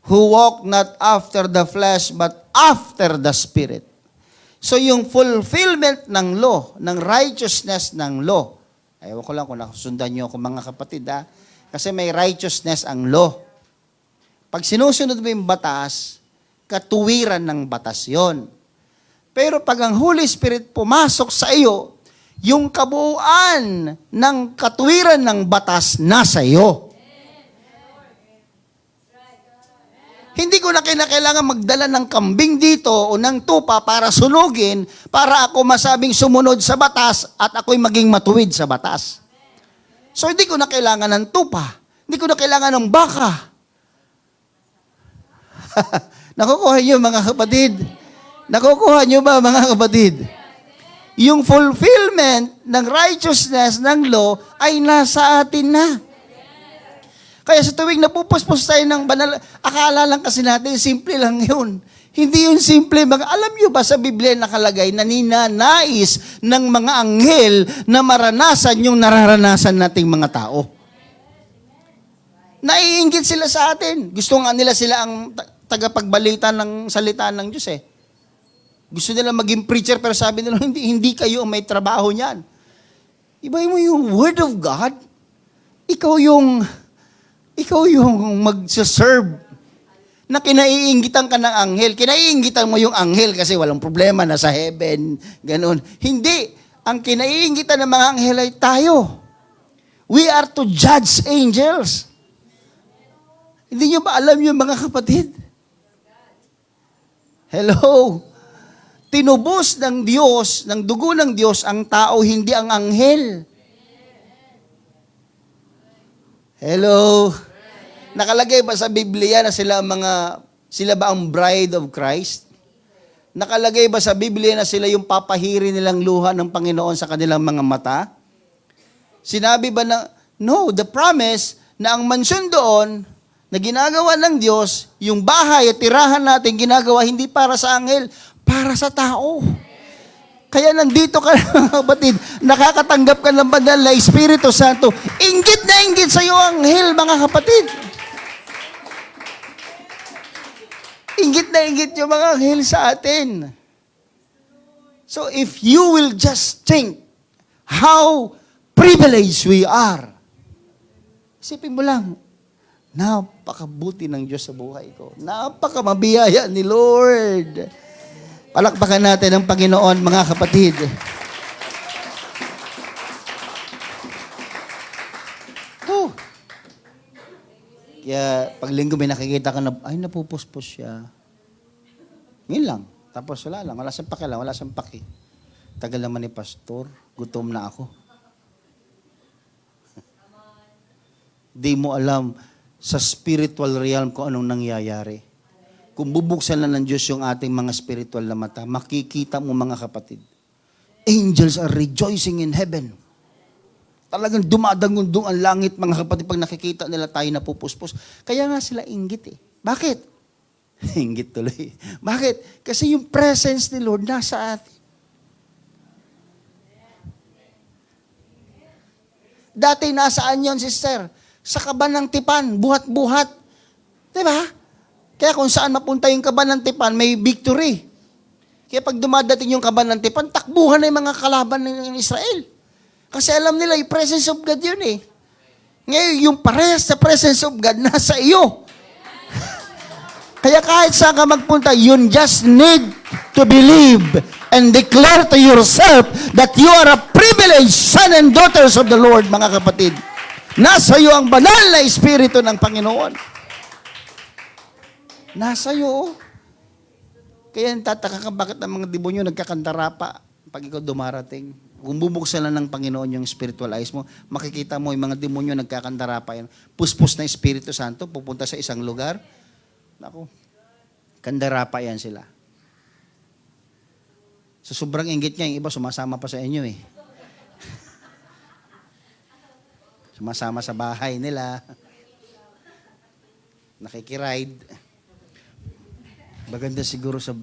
who walk not after the flesh, but after the Spirit. So yung fulfillment ng law, ng righteousness ng law, ayaw ko lang kung nakasundan nyo ako, mga kapatid, ha? Kasi may righteousness ang law. Pag sinusunod mo yung batas, katuwiran ng batas yon. Pero pag ang Holy Spirit pumasok sa iyo, yung kabuuan ng katuwiran ng batas nasa iyo. Hindi ko na kailangan magdala ng kambing dito o ng tupa para sunugin, para ako masabing sumunod sa batas at ako'y maging matuwid sa batas. So hindi ko na kailangan ng tupa. Hindi ko na kailangan ng baka. Nakukuha niyo, mga kapatid? Nakukuha niyo ba, mga kapatid? Yung fulfillment ng righteousness ng law ay nasa atin na. Kaya sa tuwing napupuspos tayo ng banal, akala lang kasi natin, simple lang yun. Hindi yun simple. Alam niyo ba sa Biblia nakalagay na ninanais ng mga anghel na maranasan yung nararanasan nating mga tao? Naiinggit sila sa atin. Gusto nga nila sila ang tagapagbalita ng salita ng Diyos eh. Gusto nila maging preacher, pero sabi nila, hindi kayo ang may trabaho niyan. Iba mo yung Word of God. Ikaw yung mag-serve na kinaiinggitan ka ng anghel. Kinaiinggitan mo yung anghel kasi walang problema, nasa heaven, ganun. Hindi. Ang kinaiinggitan ng mga anghel ay tayo. We are to judge angels. Hindi nyo ba alam yung mga kapatid? Hello? Tinubos ng Diyos, ng dugo ng Diyos, ang tao, hindi ang anghel. Hello? Nakalagay ba sa Biblia na sila ba ang bride of Christ? Nakalagay ba sa Biblia na sila yung papahiri nilang luha ng Panginoon sa kanilang mga mata? Sinabi ba na, no, the promise na ang mansyon doon, na ginagawa ng Diyos, yung bahay at tirahan natin ginagawa hindi para sa anghel, para sa tao. Kaya nandito ka, mga kapatid, nakakatanggap ka ng banal na Espiritu Santo. Inggit na inggit sa iyo ang anghel, mga kapatid. Inggit na inggit yung mga anghel sa atin. So if you will just think how privileged we are, isipin mo lang, napakabuti ng Diyos sa buhay ko. Napakamabiyaya ni Lord. Palakpakan natin ang Panginoon, mga kapatid. Oh. Kaya pag linggo may nakikita ka na, ay napupuspos siya. Ngayon lang. Tapos wala lang. Wala siyang pakialam. Wala siyang paki. Tagal naman ni pastor. Gutom na ako. Di mo alam sa spiritual realm kung anong nangyayari. Kung bubuksan na ng Diyos yung ating mga spiritual na mata, makikita mo, mga kapatid, angels are rejoicing in heaven. Talagang dumadangundong ang langit, mga kapatid, pag nakikita nila tayo napupuspos. Kaya nga sila inggit eh. Bakit? Inggit tuloy. Bakit? Kasi yung presence ni Lord nasa atin. Dati nasaan yon, sister? Sa kaban ng tipan, buhat-buhat. Diba? Kaya kung saan mapunta yung kabanantipan, may victory. Kaya pag dumadating yung kabanantipan, takbuhan na yung mga kalaban ng Israel. Kasi alam nila, yung presence of God yun eh. Ngayon, yung parehas sa presence of God, nasa iyo. Kaya kahit saan ka magpunta, you just need to believe and declare to yourself that you are a privileged son and daughters of the Lord, mga kapatid. Nasa iyo ang banal na Espiritu ng Panginoon. Nasa iyo. Kaya tataka ka bakit ang mga demonyo nagkakantara pa pag ikaw dumarating. Kung bubuksan lang ng Panginoon yung spiritual eyes mo, makikita mo yung mga demonyo nagkakantara pa yan. Puspos na Espiritu Santo, pupunta sa isang lugar. Naku, kandara pa yan sila. Sa sobrang inggit niya, yung iba sumasama pa sa inyo eh. Sumasama sa bahay nila. Nakikiride. Maganda siguro sa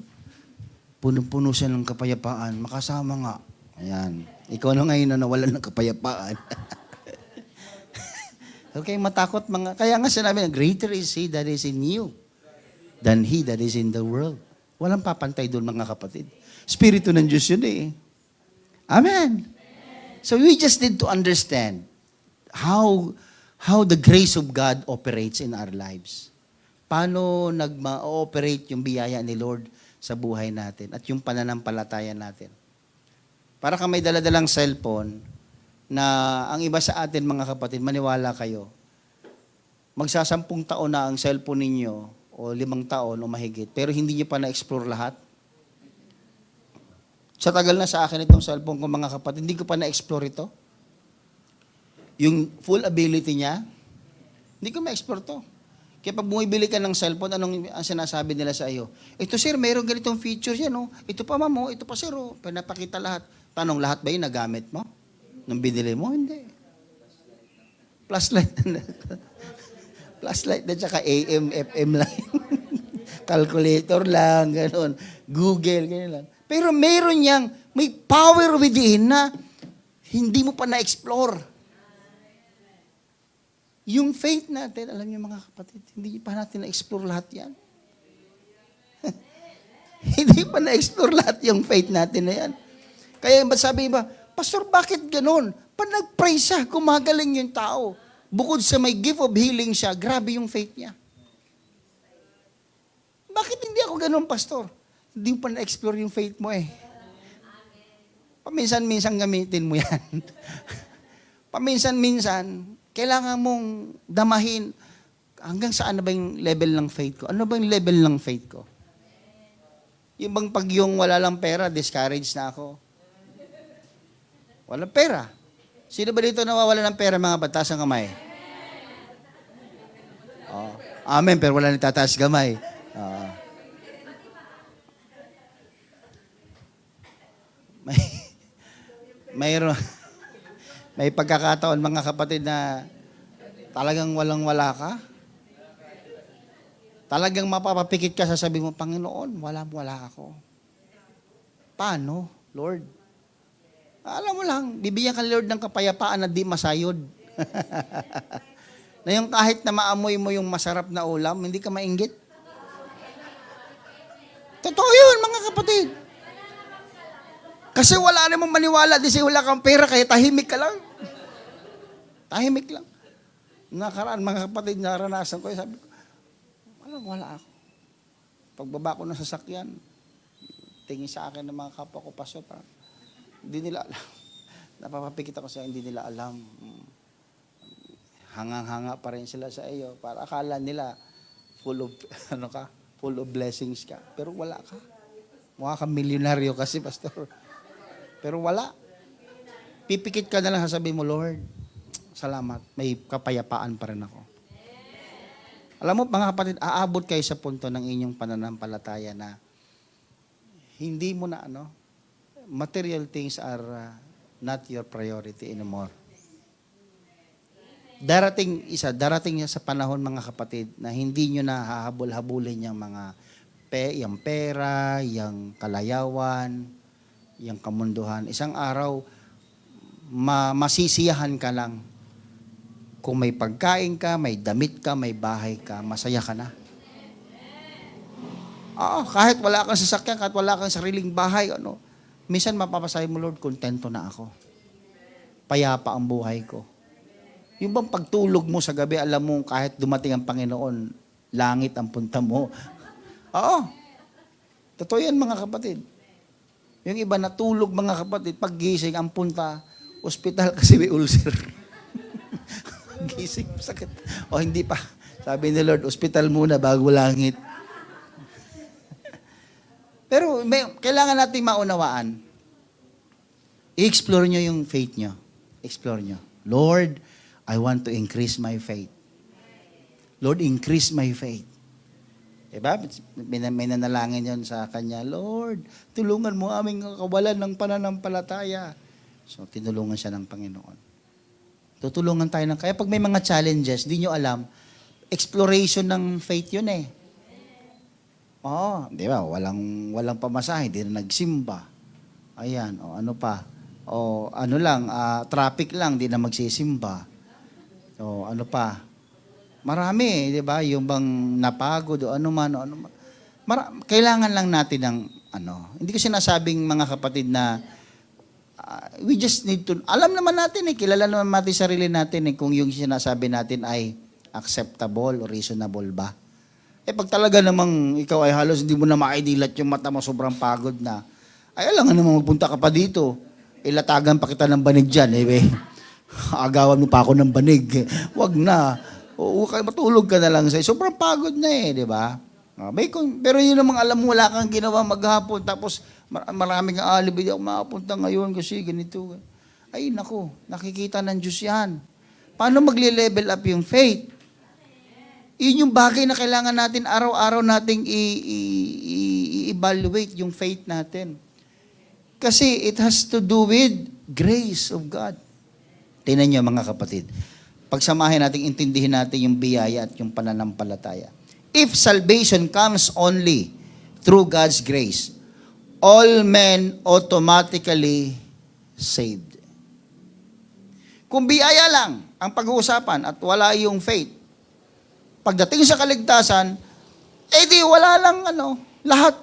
punong-puno siya ng kapayapaan. Makasama nga. Ayan. Ikaw na ngayon na nawalan ng kapayapaan. Okay, matakot mga... Kaya nga sinabi na, greater is He that is in you than he that is in the world. Walang papantay doon, mga kapatid. Espiritu ng Diyos yun eh. Amen. So we just need to understand how the grace of God operates in our lives. Paano nag-ooperate yung biyaya ni Lord sa buhay natin at yung pananampalataya natin. Para ka may daladalang cellphone na ang iba sa atin, mga kapatid, maniwala kayo, magsasampung taon na ang cellphone ninyo o 5 taon o mahigit, pero hindi niyo pa na-explore lahat. Sa tagal na sa akin itong cellphone ko, mga kapatid, hindi ko pa na-explore ito. Yung full ability niya, hindi ko ma-explore to. Kaya pag bumibili ka ng cellphone, anong ang sinasabi nila sa iyo? Ito sir, mayroong ganitong features yan, oh. Ito pa ma'am, ito pa sir, oh. Pinapakita lahat. Tanong, lahat ba yun nagamit mo? Nung binili mo? Hindi. Flashlight. Flashlight na tsaka AM, FM lang. Calculator lang, gano'n. Google, gano'n lang. Pero meron niyang, may power within na hindi mo pa na-explore. Yung faith natin, alam niyo mga kapatid, hindi pa natin na-explore lahat yan. Hindi pa na-explore lahat yung faith natin na yan. Kaya sabi iba, Pastor, bakit ganun? Pag nag-pray siya, gumagaling yung tao. Bukod sa may gift of healing siya, grabe yung faith niya. Bakit hindi ako ganun, Pastor? Hindi pa na-explore yung faith mo eh. Paminsan-minsan gamitin mo yan. Paminsan-minsan, kailangan mong damahin hanggang saan na ba yung level ng faith ko? Ano ba yung level ng faith ko? Yung bang pag yung wala lang pera, discouraged na ako. Walang pera. Sino ba dito nawawala ng pera, mga batas ang kamay? Oh. Amen, pero wala nitataas kamay. Oh. May pagkakataon, mga kapatid, na talagang walang-wala ka. Talagang mapapapikit ka, sasabihin mo, Panginoon, wala ako. Paano, Lord? Alam mo lang, bibigyan ka, Lord, ng kapayapaan na di masayod. Na yung kahit na maamoy mo yung masarap na ulam, hindi ka mainggit. Totoo yun, mga kapatid. Kasi wala namang maniwala, di wala kang pera, kaya tahimik ka lang. Tahimik lang. Nakaraan, mga kapatid, naranasan ko, sabi ko, wala ako. Pagbaba ko ng sasakyan, tingin sa akin ng mga kapwa ko, Pastor, parang, hindi nila alam. Napapapikit ako sa hindi nila alam. Hangang-hanga pa rin sila sa iyo. Para akala nila full of blessings ka. Pero wala ka. Mukha kang milyonaryo kasi, Pastor. Pero wala. Pipikit ka na lang, sasabihin mo, Lord, salamat. May kapayapaan pa rin ako. Alam mo, mga kapatid, aabot kayo sa punto ng inyong pananampalataya na hindi mo na material things are not your priority anymore. Darating niya sa panahon, mga kapatid, na hindi nyo na hahabol-habulin yung mga yung pera, yung kalayawan, yung kamunduhan. Isang araw, masisiyahan ka lang. Kung may pagkain ka, may damit ka, may bahay ka, masaya ka na. Kahit wala kang sasakyan, kahit wala kang sariling bahay, minsan mapapasabi mo, Lord, kontento na ako. Payapa ang buhay ko. Yung bang pagtulog mo sa gabi, alam mo, kahit dumating ang Panginoon, langit ang punta mo. Totoo yan, mga kapatid. Yung iba natulog, mga kapatid, paggising, ang punta, ospital kasi may ulcer. Gising, sakit. Hindi pa. Sabi ni Lord, ospital muna bago langit. Pero kailangan natin maunawaan. I-explore nyo yung faith nyo. Explore nyo. Lord, I want to increase my faith. Lord, increase my faith. Diba? May nanalangin yun sa kanya, Lord, tulungan mo aming kawalan ng pananampalataya. So, tinulungan siya ng Panginoon. Tutulungan tayo kaya pag may mga challenges, di nyo alam, exploration ng faith yun eh. Di ba? Walang pamasahe, di na nagsimba. Ayan, ano pa? Traffic lang, di na magsisimba. Ano pa? Marami, di ba? Yung bang napagod o ano man. Kailangan lang natin ng Hindi ko sinasabing mga kapatid na we just need to, alam naman natin kilala naman natin sarili natin kung yung sinasabi natin ay acceptable o reasonable ba. Pag talaga namang ikaw ay halos hindi mo na maidilat yung mata mo, sobrang pagod na, ay alam nga naman magpunta ka pa dito. Ilatagan pa kita ng banig dyan. Agawan mo pa ako ng banig. Wag na. Matulog ka na lang sa sobrang pagod na di ba? Pero yun namang alam mo, wala kang ginawa maghapon, tapos maraming alibi, ako makapunta ngayon kasi ganito. Ay, naku, nakikita ng Diyos yan. Paano magle-level up yung faith? Yun yung bagay na kailangan natin araw-araw nating i-evaluate yung faith natin. Kasi it has to do with grace of God. Tingnan niyo mga kapatid. Pagsamahin natin, intindihin natin yung biyaya at yung pananampalataya. If salvation comes only through God's grace, all men automatically saved. Kung biyaya lang ang pag-uusapan at wala yung faith, pagdating sa kaligtasan, di wala lang lahat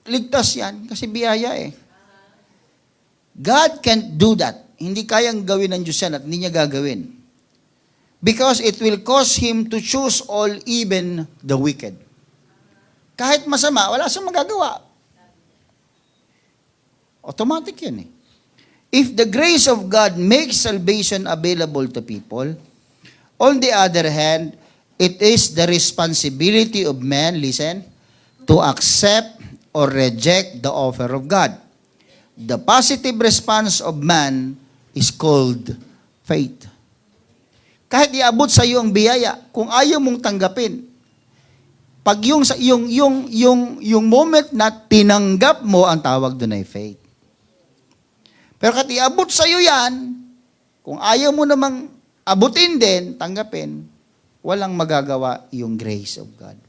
ligtas yan kasi biyaya God can't do that. Hindi kayang gawin ng Diyos yan at hindi niya gagawin. Because it will cause Him to choose all, even the wicked. Kahit masama, wala siyang magagawa. Automatic yun If the grace of God makes salvation available to people, on the other hand, it is the responsibility of man, listen, to accept or reject the offer of God. The positive response of man is called faith. Kahit iabot sa iyo ang biyaya, kung ayaw mong tanggapin, pag yung moment na tinanggap mo, ang tawag doon ay faith. Pero kahit iabot sa iyo yan, kung ayaw mo namang abutin din, tanggapin, walang magagawa yung grace of God.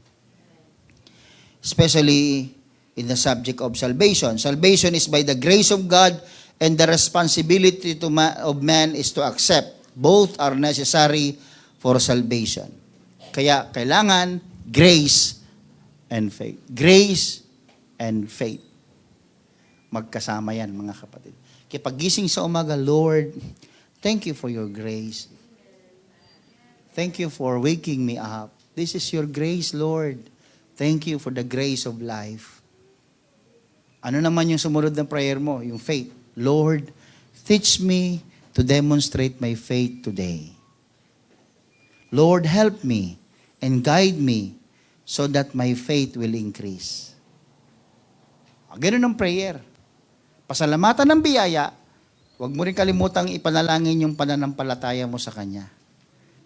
Especially in the subject of salvation. Salvation is by the grace of God, and the responsibility of man is to accept. Both are necessary for salvation. Kaya kailangan grace and faith. Grace and faith. Magkasama yan, mga kapatid. Kaya paggising sa umaga, Lord, thank you for your grace. Thank you for waking me up. This is your grace, Lord. Thank you for the grace of life. Ano naman yung sumunod na prayer mo? Yung faith. Lord, teach me to demonstrate my faith today. Lord, help me and guide me so that my faith will increase. Ganun ang prayer. Pasalamatan ng biyaya, huwag mo rin kalimutang ipanalangin yung pananampalataya mo sa Kanya.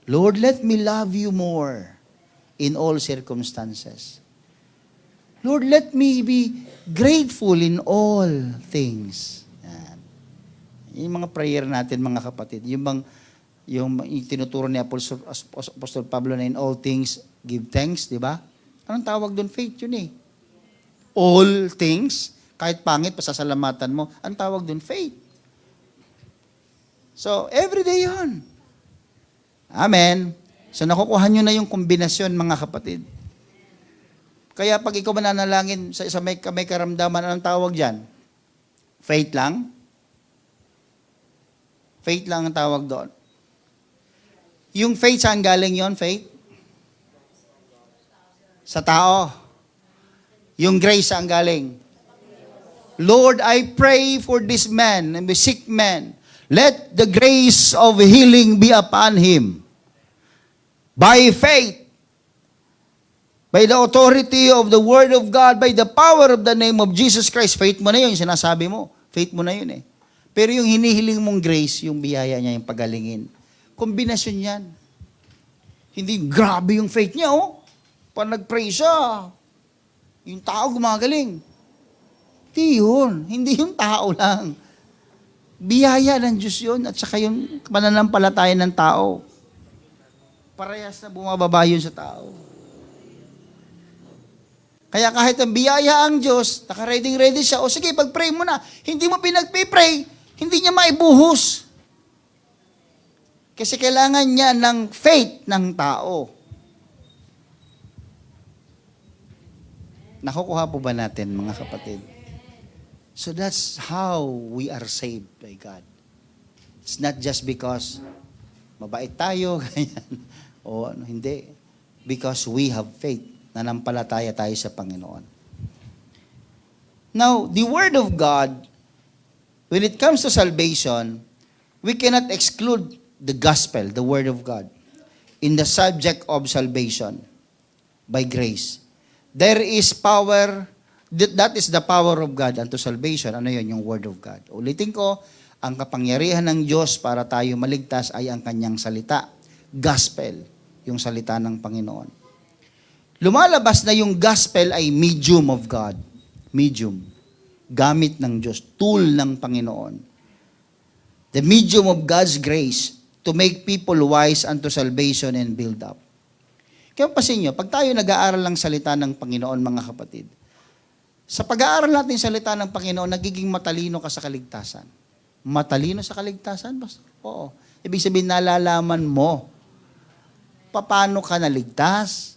Lord, let me love you more in all circumstances. Lord, let me be grateful in all things. Yan. Yung mga prayer natin, mga kapatid, yung tinuturo ni Apostol Pablo na in all things, give thanks, di ba? Anong tawag doon? Faith yun All things, kahit pangit, pasasalamatan mo, ang tawag doon? Faith. So, everyday yun. Amen. So, nakukuha nyo na yung kombinasyon, mga kapatid. Kaya pag ikaw mananalangin sa may karamdaman, anong tawag dyan? Faith lang? Faith lang ang tawag doon. Yung faith, saan galing yon? Faith? Sa tao. Yung grace, saan galing? Lord, I pray for this man, and the sick man. Let the grace of healing be upon him. By faith, by the authority of the Word of God, by the power of the name of Jesus Christ. Faith mo na yun, yung sinasabi mo. Faith mo na yun eh. Pero yung hinihiling mong grace, yung biyaya niya, yung pagalingin. Kombinasyon yan. Hindi grabe yung faith niya, oh. Pag nag-pray siya, yung tao gumagaling. Hindi yun. Hindi yung tao lang. Biyaya ng Diyos yun at saka yung pananampalataya ng tao. Parehas na bumababa yun sa tao. Kaya kahit ang biyaya ang Diyos, naka-ready siya, o sige, pag-pray mo na, hindi mo pinag-pray, hindi niya maibuhos. Kasi kailangan niya ng faith ng tao. Nakukuha po ba natin, mga kapatid? So that's how we are saved by God. It's not just because mabait tayo, ganyan. O ano, hindi. Because we have faith. Nanampalataya tayo sa Panginoon. Now, the Word of God, when it comes to salvation, we cannot exclude the gospel, the Word of God, in the subject of salvation by grace. There is power. That is the power of God unto salvation. Ano yun? Yung Word of God. Ulitin ko, ang kapangyarihan ng Diyos para tayo maligtas ay ang kanyang salita. Gospel, yung salita ng Panginoon. Lumalabas na yung gospel ay medium of God. Medium. Gamit ng Diyos. Tool ng Panginoon. The medium of God's grace to make people wise unto salvation and build up. Kaya pasin nyo, pag tayo nag-aaral ng salita ng Panginoon, mga kapatid, sa pag-aaral natin salita ng Panginoon, nagiging matalino ka sa kaligtasan. Matalino sa kaligtasan? Oo. Ibig sabihin, nalalaman mo paano ka naligtas,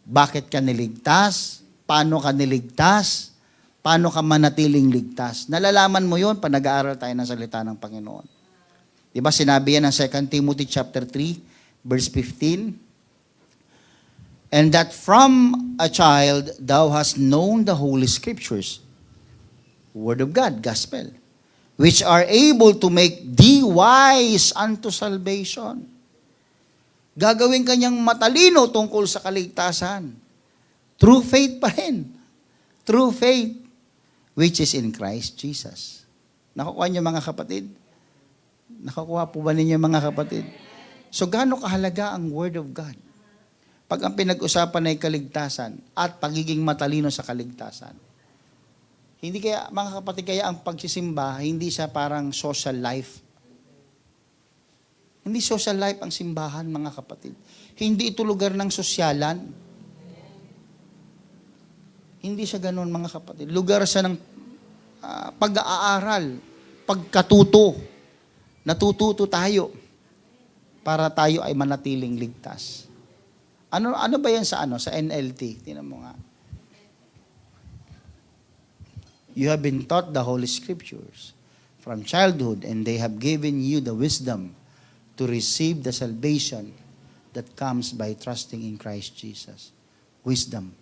bakit ka niligtas, paano ka niligtas, paano ka manatiling ligtas. Nalalaman mo yun pag nag-aaral tayo ng salita ng Panginoon. Diba sinabi yan ng 2 Timothy chapter 3, verse 15, and that from a child thou hast known the Holy Scriptures, Word of God, Gospel, which are able to make thee wise unto salvation. Gagawin kanyang matalino tungkol sa kaligtasan. True faith pa rin. True faith, which is in Christ Jesus. Nakukuha niyo mga kapatid? Nakukuha po ba ninyo mga kapatid? So gaano kahalaga ang Word of God? Pag ang pinag-usapan ay kaligtasan at pagiging matalino sa kaligtasan. Hindi kaya, mga kapatid, kaya ang pagsisimba, hindi siya parang social life. Hindi social life ang simbahan, mga kapatid. Hindi ito lugar ng sosyalan. Hindi siya ganun, mga kapatid. Lugar siya ng pag-aaral, pagkatuto. Natututo tayo para tayo ay manatiling ligtas. Ano ba yan sa NLT? Tingnan mo nga. You have been taught the Holy Scriptures from childhood, and they have given you the wisdom to receive the salvation that comes by trusting in Christ Jesus. Wisdom.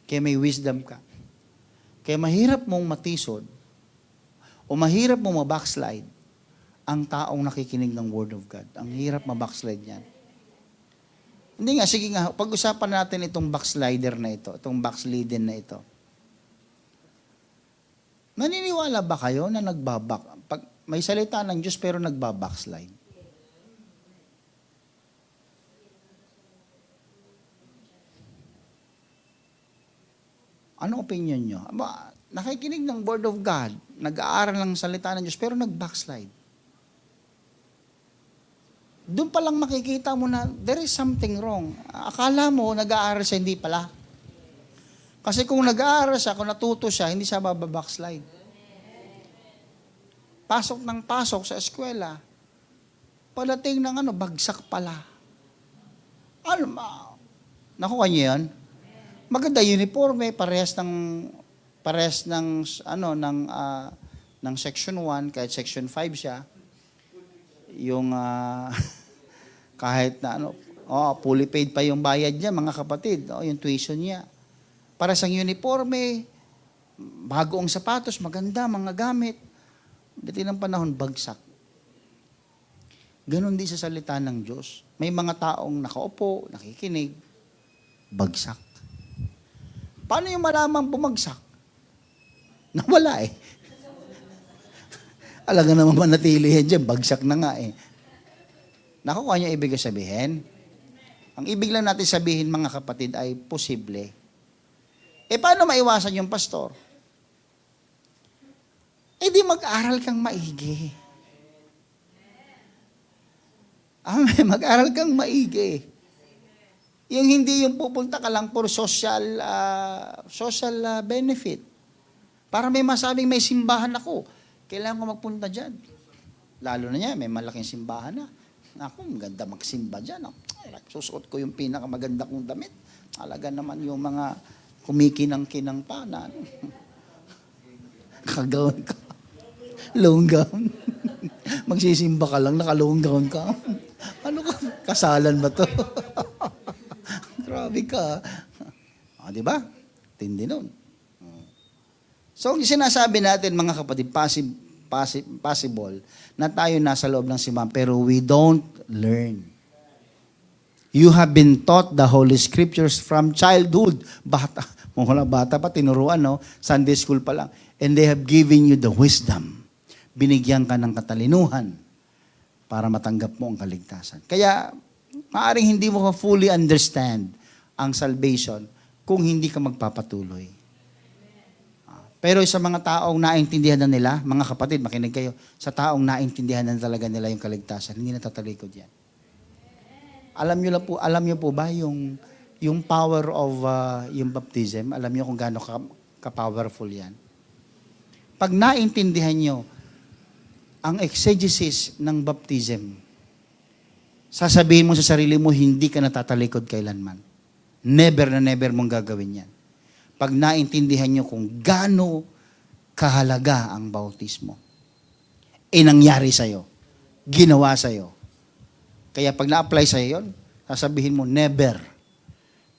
Kaya may wisdom ka. Kaya mahirap mong matisod o mahirap mong mabackslide ang taong nakikinig ng Word of God. Ang hirap mabackslide niyan. Hindi nga, sige nga, pag-usapan natin itong backslider na ito, itong backslidden na ito. Naniniwala ba kayo na pag may salita ng Diyos pero nagbabackslide? Anong opinion nyo? Nakikinig ng Word of God, nag-aaral ng salita ng Diyos pero nag-backslide. Doon pa lang makikita mo na there is something wrong. Akala mo, nag-aaral siya, hindi pala. Kasi kung nag-aaral siya, kung natuto siya, hindi siya backslide. Pasok ng pasok sa eskwela, palating ng bagsak pala. Nakuha niyo yan? Maganda uniforme, parehas ng ng section 1 kahit section 5 siya. Yung kahit na fully paid pa yung bayad niya, mga kapatid, yung tuition niya. Para sa uniforme, bago ang sapatos, maganda, mga gamit. Dati ng panahon, bagsak. Ganon din sa salita ng Diyos. May mga taong nakaupo, nakikinig, bagsak. Paano yung malamang bumagsak? Nawala eh. Alaga naman manatili yan dyan, bagsak na nga eh. Nakukuha niyo ibig sabihin? Ang ibig lang natin sabihin, mga kapatid, ay posible. Paano maiwasan yung pastor? Di mag-aral kang maigi. Mag-aral kang maigi. Yung hindi yung pupunta ka lang for social benefit. Para may masabing may simbahan ako, kailangan ko magpunta dyan. Lalo na niya, may malaking simbahan na. Ako, maganda magsimba dyan. Susuot ko yung pinakamaganda kong damit. Alaga naman yung mga kumikinang-kinang pa na kagawin ka. Long gown. Magsisimba ka lang, naka-long gown ka. Ano ka? Kasalan ba to? Grabe ka. Di ba? Tindi nun. So, sinasabi natin, mga kapatid, possible na tayo nasa loob ng simbahan, pero we don't learn. You have been taught the Holy Scriptures from childhood. Bata pa, tinuruan, no? Sunday school pa lang. And they have given you the wisdom. Binigyan ka ng katalinuhan para matanggap mo ang kaligtasan. Kaya, maaaring hindi mo fully understand ang salvation kung hindi ka magpapatuloy. Pero sa mga taong naintindihan na nila, mga kapatid, makinig kayo, sa taong naintindihan na talaga nila yung kaligtasan, hindi natatalikod yan. Alam niyo po ba yung power of yung baptism? Alam niyo kung gaano ka-powerful yan? Pag naintindihan niyo ang exegesis ng baptism, sasabihin mo sa sarili mo, hindi ka natatalikod kailanman. Never na never mong gagawin yan. Pag naintindihan nyo kung gaano kahalaga ang bautismo, nangyari sa'yo, ginawa sa'yo. Kaya pag na-apply sa'yo yun, sasabihin mo, never.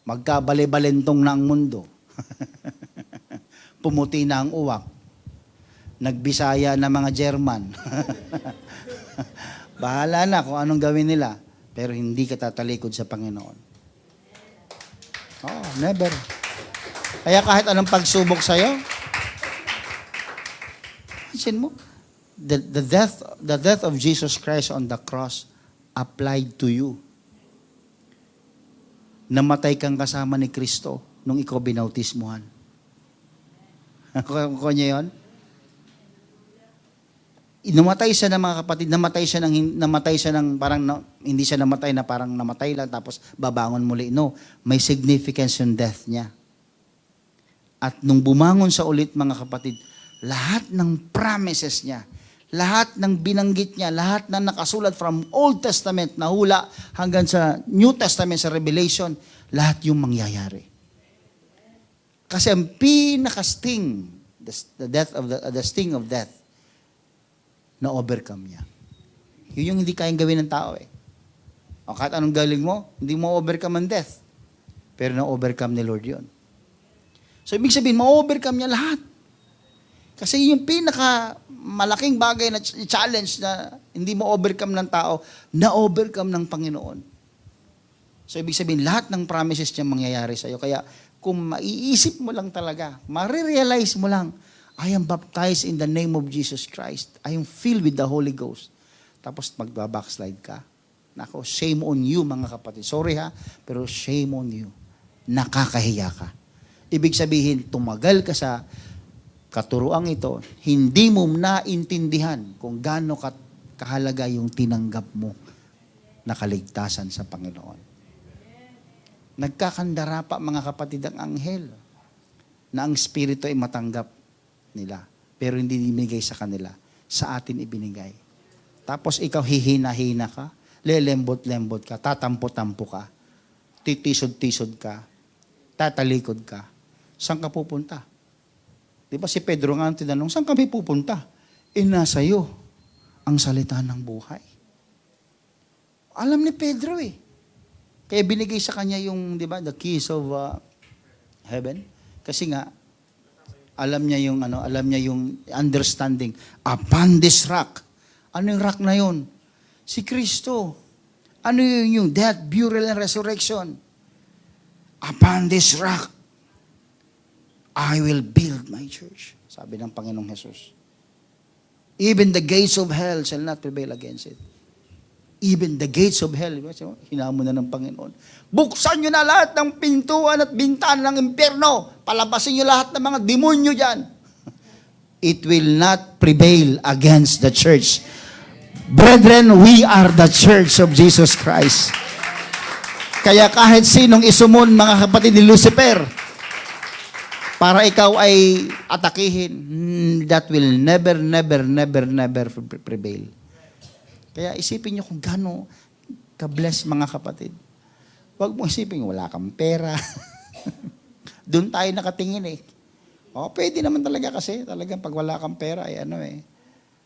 Magkabali-balentong na ang mundo. Pumuti na ang uwak. Nagbisaya na mga German. Bahala na kung anong gawin nila, pero hindi ka tatalikod sa Panginoon. Never. Kaya kahit anong pagsubok sa'yo, imagine mo, the death of Jesus Christ on the cross applied to you. Namatay kang kasama ni Kristo nung ikaw binautismuhan. Kuha niya yun? Namatay siya ng mga kapatid, namatay siya ng parang, hindi siya namatay na parang namatay lang tapos babangon muli. No, may significance yung death niya. At nung bumangon sa ulit, mga kapatid, lahat ng promises niya, lahat ng binanggit niya, lahat na nakasulat from Old Testament na hula hanggang sa New Testament, sa Revelation, lahat yung mangyayari. Kasi ang pinaka-sting, the sting of death, na-overcome niya. Yun yung hindi kayang gawin ng tao eh. O kahit anong galing mo, hindi mo overcome ang death. Pero na-overcome ni Lord yun. So, ibig sabihin, ma-overcome niya lahat. Kasi yung pinaka-malaking bagay na challenge na hindi mo overcome ng tao, na-overcome ng Panginoon. So, ibig sabihin, lahat ng promises niya mangyayari sa'yo. Kaya, kung maiisip mo lang talaga, marirealize mo lang, I am baptized in the name of Jesus Christ. I am filled with the Holy Ghost. Tapos, magbabackslide ka. Nako, shame on you, mga kapatid. Sorry ha, pero shame on you. Nakakahiya ka. Ibig sabihin, tumagal ka sa katuruang ito, hindi mo naintindihan kung gaano kahalaga yung tinanggap mo na kaligtasan sa Panginoon. Nagkakandara pa, mga kapatid, ang anghel na ang Espiritu ay matanggap nila. Pero hindi binigay sa kanila. Sa atin ibinigay. Tapos ikaw hihina-hina ka, lelembot-lembot ka, tatampo-tampo ka, titisod-tisod ka, tatalikod ka, saan ka pupunta? Di ba si Pedro nga ang tinanong, saan kami pupunta? Nasa iyo ang salita ng buhay. Alam ni Pedro eh. Kaya binigay sa kanya yung, di ba, the keys of heaven. Kasi nga, alam niya yung understanding. Upon this rock. Ano yung rock na yun? Si Kristo. Ano yung death, burial, and resurrection? Upon this rock, I will build my church. Sabi ng Panginoong Jesus. Even the gates of hell shall not prevail against it. Even the gates of hell. Hinamon na ng Panginoon. Buksan nyo na lahat ng pintuan at bintana ng impyerno. Palabasin nyo lahat ng mga demonyo dyan. It will not prevail against the church. Brethren, we are the church of Jesus Christ. Kaya kahit sinong isumon, mga kapatid ni Lucifer, para ikaw ay atakihin, that will never prevail. Kaya isipin nyo kung gaano ka-bless, mga kapatid. Huwag mo isipin, wala kang pera. Doon tayo nakatingin eh. Pwede naman talaga kasi, talagang pag wala kang pera,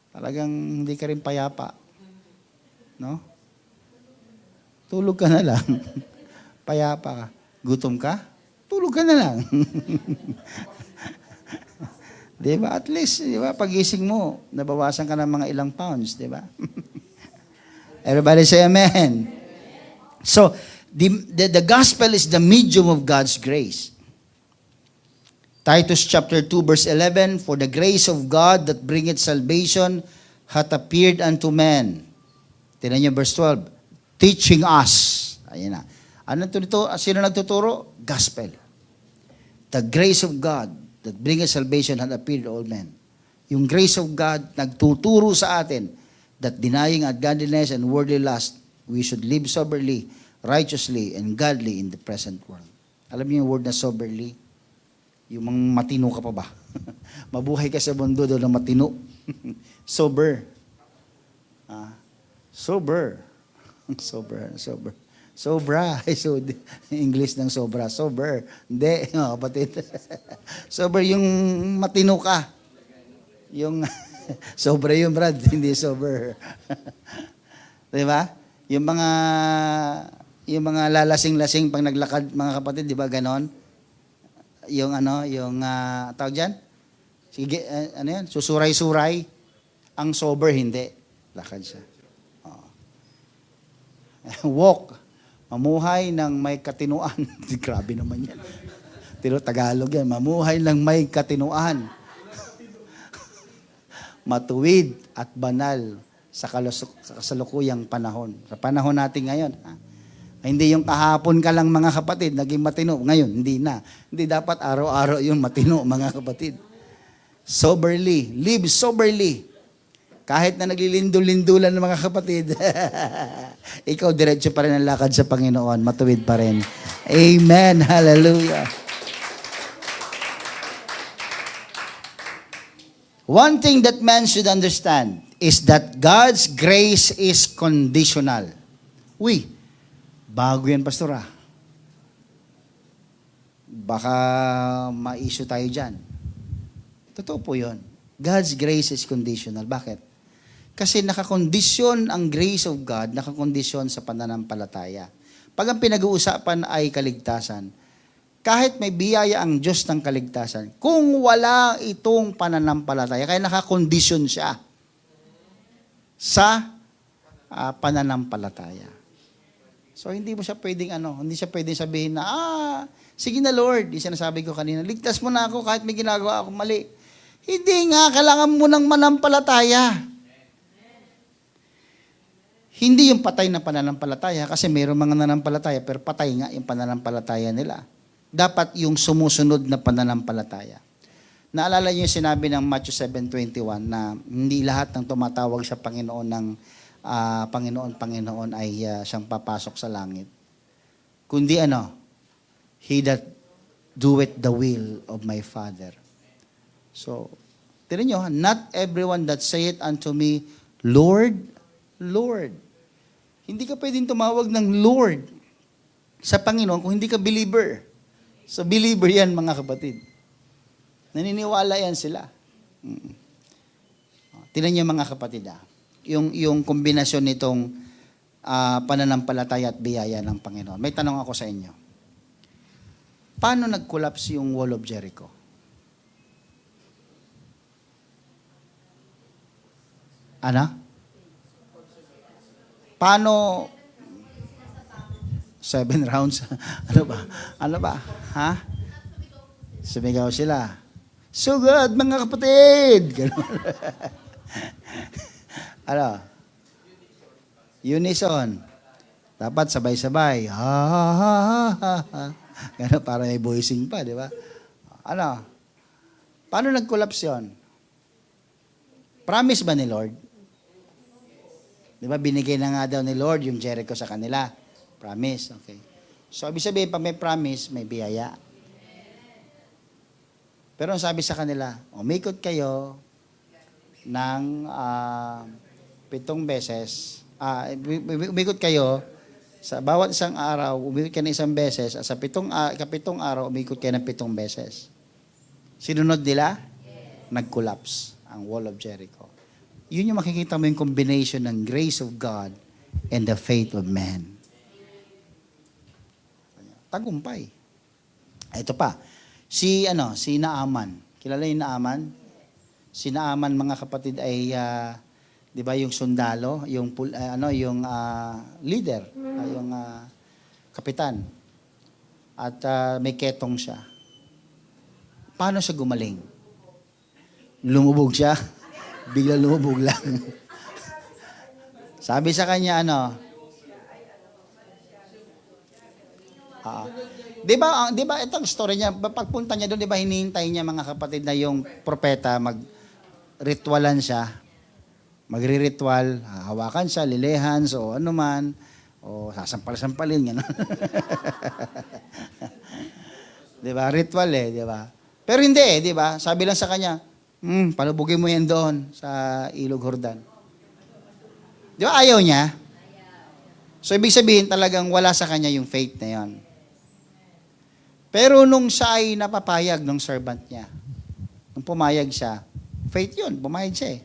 talagang hindi ka rin payapa. No? Tulog ka na lang. Payapa ka. Gutom ka? Tulog ka na lang. Diba? At least, diba, pagising mo, nabawasan ka ng mga ilang pounds, diba? Everybody say amen. So, the gospel is the medium of God's grace. Titus chapter 2 verse 11, for the grace of God that bringeth salvation hath appeared unto men. Tingnan niyo verse 12, teaching us. Ayan na. Sino nagtuturo? Gospel. The grace of God that bringeth salvation hath appeared to all men. Yung grace of God nagtuturo sa atin that denying ungodliness and worldly lust, we should live soberly, righteously, and godly in the present world. Alam niyo yung word na soberly? Yung mga matino ka pa ba? Mabuhay ka sa mundo doon na matino. Sober. Sober. Sober. Sobra. So, English ng sobra. Sober. Hindi, kapatid. Sober yung matino ka. Yung sobra yung Brad, hindi sober. Di ba? Yung mga lalasing-lasing pag naglakad, mga kapatid, di ba ganon? Yung tawag dyan? Sige, yan? Susuray-suray. Ang sober, hindi. Lakad siya. Walk. Mamuhay ng may katinuan. Grabe naman yan. Tagalog yan. Mamuhay ng may katinuan. Matuwid at banal sa kasalukuyang panahon. Sa panahon natin ngayon. Hindi yung kahapon ka lang, mga kapatid, naging matino. Ngayon, hindi na. Hindi dapat araw-araw yung matino, mga kapatid. Soberly. Live soberly. Kahit na naglilindol-lindulan ng mga kapatid, ikaw diretso pa rin ang lakad sa Panginoon. Matuwid pa rin. Amen. Hallelujah. One thing that man should understand is that God's grace is conditional. Bago yan, pastor. Baka ma-issue tayo dyan. Totoo po yun. God's grace is conditional. Bakit? Kasi nakakondisyon ang grace of God, nakakondisyon sa pananampalataya. Pag ang pinag-uusapan ay kaligtasan, kahit may biyaya ang Diyos ng kaligtasan, kung wala itong pananampalataya, kaya nakakondisyon siya sa pananampalataya. So, hindi mo siya pwedeng, hindi siya pwedeng sabihin na, sige na Lord, yung sinasabi ko kanina, ligtas mo na ako kahit may ginagawa ako mali. Hindi nga, kailangan mo ng manampalataya. Hindi yung patay na pananampalataya, kasi mayroong mga nanampalataya, pero patay nga yung pananampalataya nila. Dapat yung sumusunod na pananampalataya. Naalala niyo yung sinabi ng Matthew 7:21 na hindi lahat ng tumatawag sa Panginoon ng Panginoon ay siyang papasok sa langit. Kundi he that doeth the will of my Father. So, tinan nyo, not everyone that saith unto me, Lord, Lord. Hindi ka pwedeng tumawag ng Lord sa Panginoon kung hindi ka believer. So, believer yan, mga kapatid. Naniniwala yan sila. Tingnan niyo mga kapatid, yung kombinasyon nitong pananampalataya at biyaya ng Panginoon. May tanong ako sa inyo. Paano nag-collapse yung Wall of Jericho? Ano? Paano 7 rounds? Ano ba? Ano ba? Ha? Sumigaw sila. Sugod, mga kapatid! Ganun. Ano? Unison. Dapat sabay-sabay. Ha, ha, ha, ha, ha. Ganun, para may voicing pa, di ba? Ano? Paano nag-collapse yun? Promise ba ni Lord? Di ba, binigay na nga daw ni Lord yung Jericho sa kanila. Promise, okay. So, ibig sabihin, pag may promise, may biyaya. Pero ang sabi sa kanila, umikot kayo ng 7 beses. Umikot kayo, sa bawat isang araw, umikot kayo ng 1 beses. At sa 7 araw, umikot kayo ng 7 beses. Sinunod nila? Nag-collapse ang Wall of Jericho. Yun yung makikita mo yung combination ng grace of God and the faith of man. Tagumpay. Ito pa. Si Naaman. Kilala yung Naaman? Si Naaman, mga kapatid, ay 'di ba yung sundalo, yung leader, yung kapitan. At may ketong siya. Paano siya gumaling? Lumubog siya. Bigla lumubog lang. Sabi sa kanya, di ba itong story niya, pagpunta niya doon, di ba hinihintay niya, mga kapatid, na yung propeta, mag-ritualan siya. Magri-ritual, hawakan siya, lilehan, so ano man, o sasampal-sampalin, gano'n. Di ba? Ritual di ba? Pero hindi di ba? Sabi lang sa kanya, palubugin mo yan doon sa Ilog Jordan. Di ba ayaw niya? So, ibig sabihin talagang wala sa kanya yung faith na yon. Pero nung siya ay napapayag ng servant niya, nung pumayag siya, faith yun, pumayag siya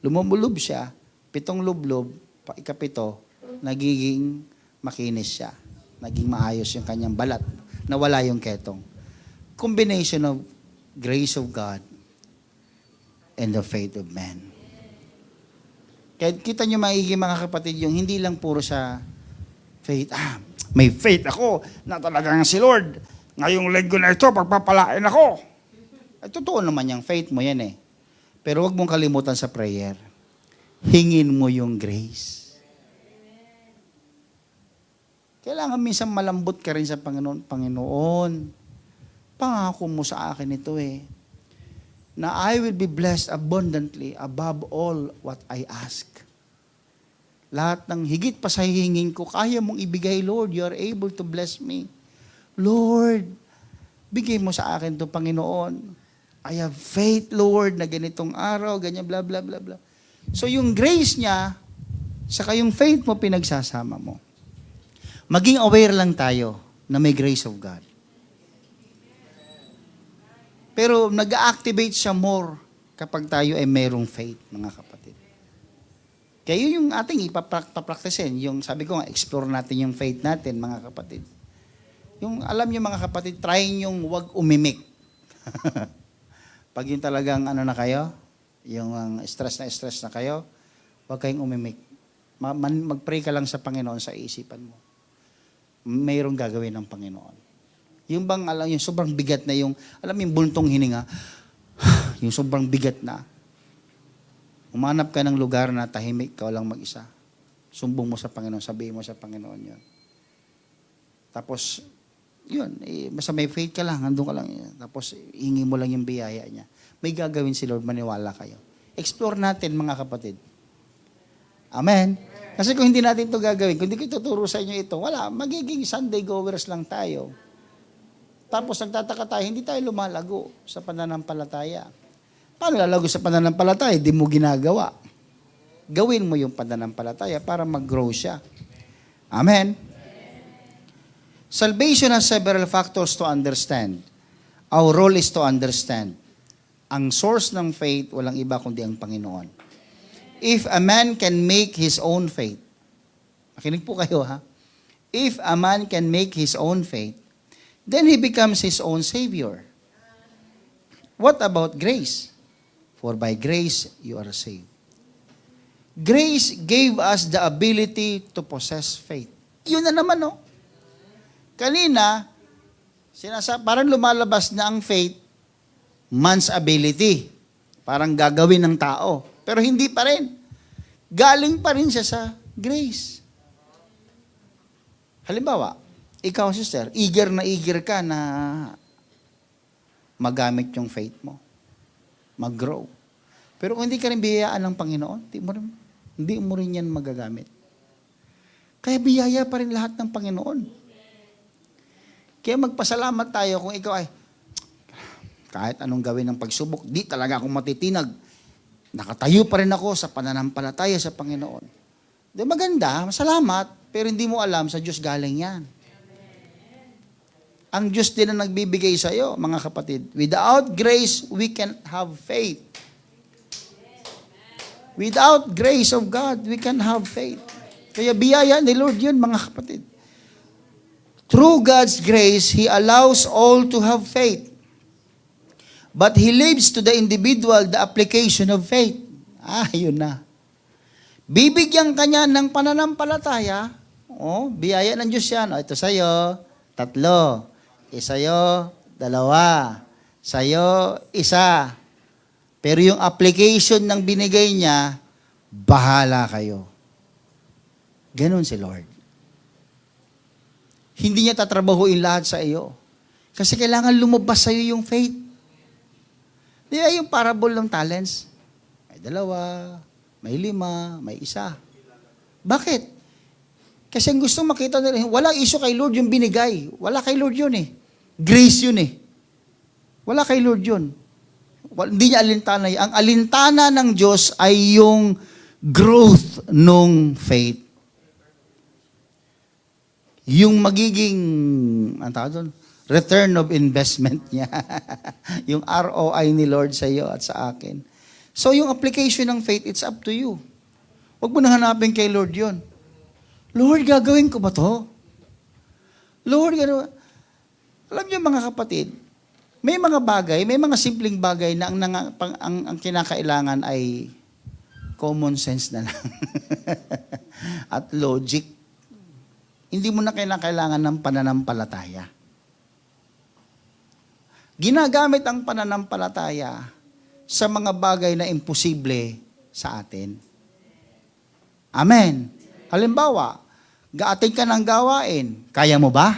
Lumublob siya, 7 lublob, 7, nagiging makinis siya. Naging maayos yung kanyang balat. Nawala yung ketong. Combination of grace of God and the faith of man. Kaya kita nyo maigi, mga kapatid, yung hindi lang puro sa faith. May faith ako na talagang si Lord. Ngayong linggo na ito, pagpapalain ako. Ay, totoo naman yung faith mo yan Pero huwag mong kalimutan sa prayer. Hingin mo yung grace. Kailangan minsan malambot ka rin sa Panginoon. Panginoon, pangako mo sa akin ito na I will be blessed abundantly above all what I ask. Lahat ng higit pa sa hihingin ko, kaya mong ibigay, Lord. You are able to bless me. Lord, bigay mo sa akin ito, Panginoon. I have faith, Lord, na ganitong araw, ganyan, bla, bla, bla, bla. So yung grace niya, saka yung faith mo, pinagsasama mo. Maging aware lang tayo na may grace of God. Pero nag-activate siya more kapag tayo ay mayroong faith, mga kapatid. Kaya yun yung ating ipapraktisin. Yung sabi ko nga, explore natin yung faith natin, mga kapatid. Yung alam niyo, mga kapatid, try yung wag umimik. Pag yung talagang na kayo, yung stress na kayo, wag kayong umimik. Mag-pray ka lang sa Panginoon sa isipan mo. Mayroong gagawin ng Panginoon. Yung bang, yung sobrang bigat na yung buntong hininga, yung sobrang bigat na, umanap ka ng lugar na tahimik ka lang mag-isa. Sumbong mo sa Panginoon, sabihin mo sa Panginoon yun. Tapos, yun, basta may faith ka lang, andun ka lang. Tapos, hingi mo lang yung biyaya niya. May gagawin si Lord, maniwala kayo. Explore natin, mga kapatid. Amen? Kasi kung hindi natin ito gagawin, kung hindi ko tuturo sa inyo ito, wala, magiging Sunday goers lang tayo. Tapos nagtataka tayo, hindi tayo lumalago sa pananampalataya. Paano lalago sa pananampalataya? Di mo ginagawa. Gawin mo yung pananampalataya para mag-grow siya. Amen? Salvation has several factors to understand. Our role is to understand. Ang source ng faith, walang iba kundi ang Panginoon. If a man can make his own faith, makinig po kayo ha, if a man can make his own faith, then he becomes his own Savior. What about grace? For by grace you are saved. Grace gave us the ability to possess faith. Yun na naman, no? Kanina, parang lumalabas na ang faith, man's ability. Parang gagawin ng tao. Pero hindi pa rin. Galing pa rin siya sa grace. Halimbawa, ikaw, sister, eager ka na magamit yung faith mo. Mag-grow. Pero kung hindi ka rin biyayaan ng Panginoon, hindi mo rin yan magagamit. Kaya biyaya pa rin lahat ng Panginoon. Kaya magpasalamat tayo kung ikaw ay, kahit anong gawin ng pagsubok, di talaga akong matitinag. Nakatayo pa rin ako sa pananampalataya sa Panginoon. Di maganda, masalamat, pero hindi mo alam sa Diyos galing yan. Ang Diyos din ang nagbibigay sa iyo, mga kapatid. Without grace, we can't have faith. Without grace of God, we can't have faith. Kaya biyaya ni Lord yun, mga kapatid. Through God's grace, He allows all to have faith. But He leaves to the individual the application of faith. Yun na. Bibigyan ka niya ng pananampalataya. Biyaya ng Diyos yan. Ito sa'yo, 3. Sa'yo, 2. Sa'yo, 1. Pero yung application ng binigay niya, bahala kayo. Ganon si Lord. Hindi niya tatrabahuin lahat sa iyo. Kasi kailangan lumabas sa iyo yung faith. Di ba yung parable ng talents? May 2, may 5, may 1. Bakit? Kasi ang gusto makita nila, walang issue kay Lord yung binigay. Wala kay Lord yun eh. Grace yun eh. Wala kay Lord yun. Hindi niya alintana. Ang alintana ng Diyos ay yung growth ng faith. Yung magiging, return of investment niya. Yung ROI ni Lord sa iyo at sa akin. So yung application ng faith, it's up to you. Huwag mo na hanapin kay Lord yun. Lord, gagawin ko ba to? Lord, gano'n. Alam niyo mga kapatid, may mga bagay, may mga simpleng bagay na ang kinakailangan ay common sense na lang. At logic. Hindi mo na kailangan ng pananampalataya. Ginagamit ang pananampalataya sa mga bagay na imposible sa atin. Amen. Halimbawa, gaatin ka ng gawain. Kaya mo ba?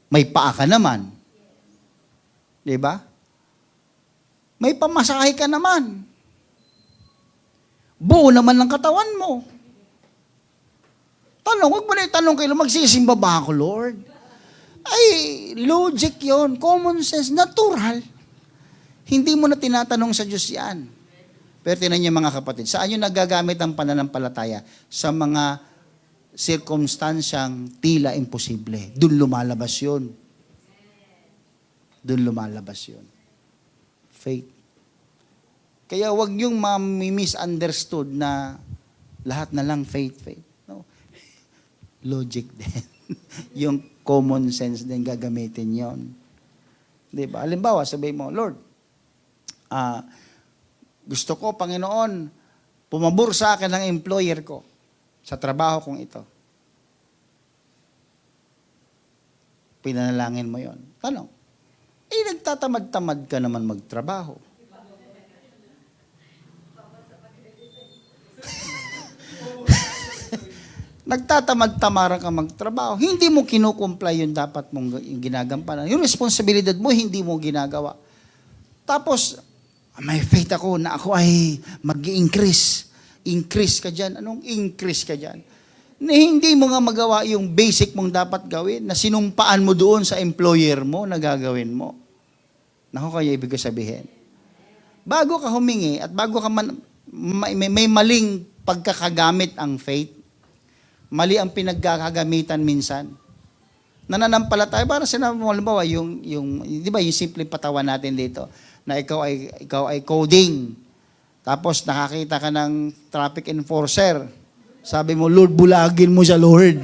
May paa ka naman. Di ba? May pamasahe ka naman. Buo naman ng katawan mo. Huwag mo na itanong kayo, magsisimba ba ako, Lord? Ay, logic yon, common sense, natural. Hindi mo na tinatanong sa Diyos yan. Pero tinan niyo mga kapatid, saan yung nagagamit ang pananampalataya? Sa mga circumstansyang tila imposible. Doon lumalabas yun. Doon lumalabas yun. Faith. Kaya wag yung ma-misunderstood na lahat na lang faith. No. Logic din. Yung common sense din gagamitin yon. Di ba? Halimbawa, sabihin mo, Lord, gusto ko, Panginoon, pumabor sa akin ng employer ko sa trabaho kong ito. Pinanalangin mo yon. Tanong, nagtatamad-tamad ka naman magtrabaho. Nagtatamad-tamaran ka magtrabaho. Hindi mo kinukumply yung dapat mong ginagampanan. Yung responsibilidad mo, hindi mo ginagawa. Tapos, may faith ako na ako ay mag-i-increase. Increase ka dyan. Anong increase ka dyan? Na hindi mo nga magawa yung basic mong dapat gawin, na sinumpaan mo doon sa employer mo na gagawin mo. Naku, kaya ibig ko sabihin. Bago ka humingi at bago ka may maling pagkakagamit ang faith, mali ang pinagkakagamitan minsan. nananampalataya, para sinabi mo, halimbawa, di ba, yung simpleng patawan natin dito, na ikaw ay coding, tapos nakakita ka ng traffic enforcer, sabi mo, Lord, bulagin mo siya, Lord,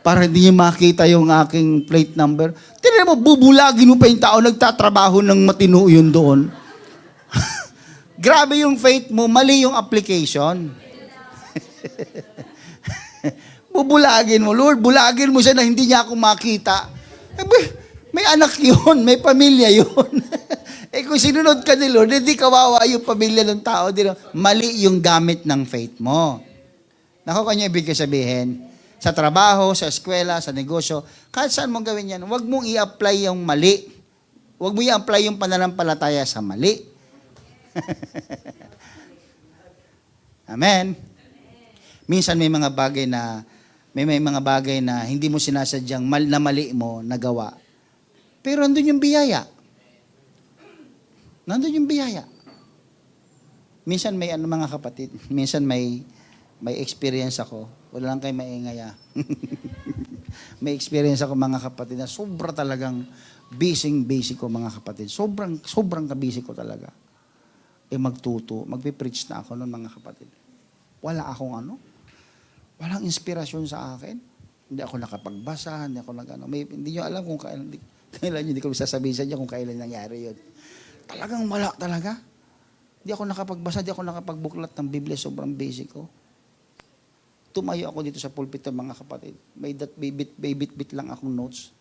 para hindi niya makita yung aking plate number. Tignan mo, bubulagin mo pa yung tao, nagtatrabaho ng matino yun doon. Grabe yung faith mo, mali yung application. Bubulagin mo, Lord, bulagin mo siya na hindi niya ako makita. May anak yun, may pamilya yun. Kung sinunod ka ni Lord, hindi kawawa yung pamilya ng tao. Mali yung gamit ng faith mo. Naku, kanya ibig sabihin, sa trabaho, sa eskwela, sa negosyo, kahit saan mong gawin yan, huwag mong i-apply yung mali. Huwag mo i-apply yung pananampalataya sa mali. Amen. Minsan may mga bagay na hindi mo sinasadyang na mali mo nagawa. Pero nandun yung biyaya. Nandun yung biyaya. Minsan may mga kapatid, minsan may experience ako. Wala lang kayo maingay. May experience ako mga kapatid na sobra talagang busy ko mga kapatid. Sobrang kabisi ko talaga. Magpipreach na ako noon mga kapatid. Walang inspirasyon sa akin. Hindi ako nakapagbasa, hindi nyo alam kung kailan hindi ko sasabihin sa inyo kung kailan nangyari yun. Talagang wala talaga. Hindi ako nakapagbasa, hindi ako nakapagbuklat ng Biblia, sobrang basic ko. Tumayo ako dito sa pulpit ng mga kapatid. May bit lang akong notes.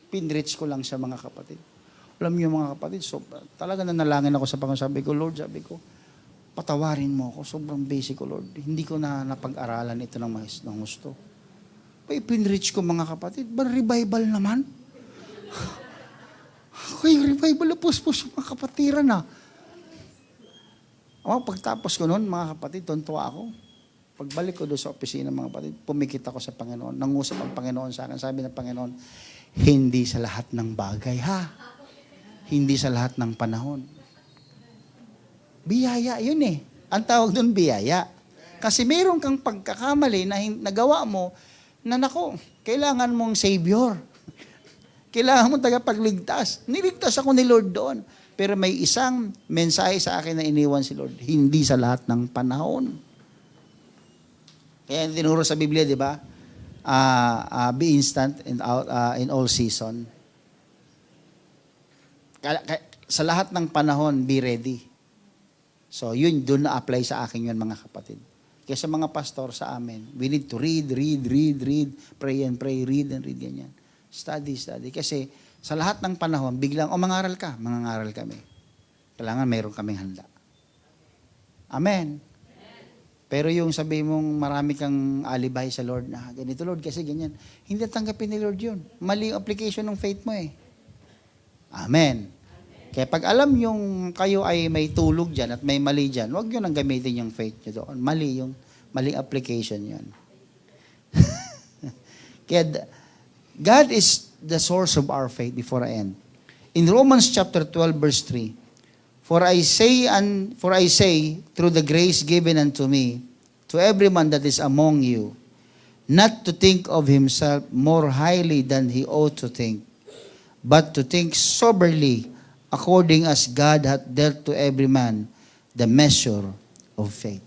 Pinrich ko lang sa mga kapatid. Alam niyo mga kapatid, talaga nanalangin ako sa Panginoon. Sabi ko, patawarin mo ako. Sobrang basic ko, Lord. Hindi ko na napag-aralan ito ng gusto. Pinrich ko mga kapatid. Revival naman? Revival na puspos yung mga kapatiran na. Pagtapos ko noon, mga kapatid, tuntua ako. Pagbalik ko doon sa opisina, mga kapatid, pumikit ako sa Panginoon. Nangusap ang Panginoon sa akin. Sabi ng Panginoon, hindi sa lahat ng bagay, ha? Hindi sa lahat ng panahon. Biyaya, yun eh. Ang tawag doon, biyaya. Kasi meron kang pagkakamali na nagawa mo na kailangan mong savior. Kailangan mong tagapagligtas. Niligtas ako ni Lord doon. Pero may isang mensahe sa akin na iniwan si Lord. Hindi sa lahat ng panahon. Kaya tinuro sa Biblia, di ba? Be instant in all season. Sa lahat ng panahon, be ready. So, yun, doon na-apply sa akin yun, mga kapatid. Kaya sa mga pastor sa amin, we need to read, pray and pray, read, ganyan. Study. Kasi sa lahat ng panahon, biglang, mangaral ka, mangangaral kami. Kailangan mayroon kaming handa. Amen. Pero yung sabi mong marami kang alibay sa Lord na, ganito Lord, kasi ganyan. Hindi tanggapin ni Lord yun. Mali yung application ng faith mo eh. Amen. Kaya pag alam yung kayo ay may tulog dyan at may mali dyan, huwag yun ang gamitin yung faith nyo doon. Maling application yun. Kaya God is the source of our faith before I end. In Romans chapter 12 verse 3, For I say, through the grace given unto me, to every man that is among you, not to think of himself more highly than he ought to think, but to think soberly, according as God hath dealt to every man the measure of faith.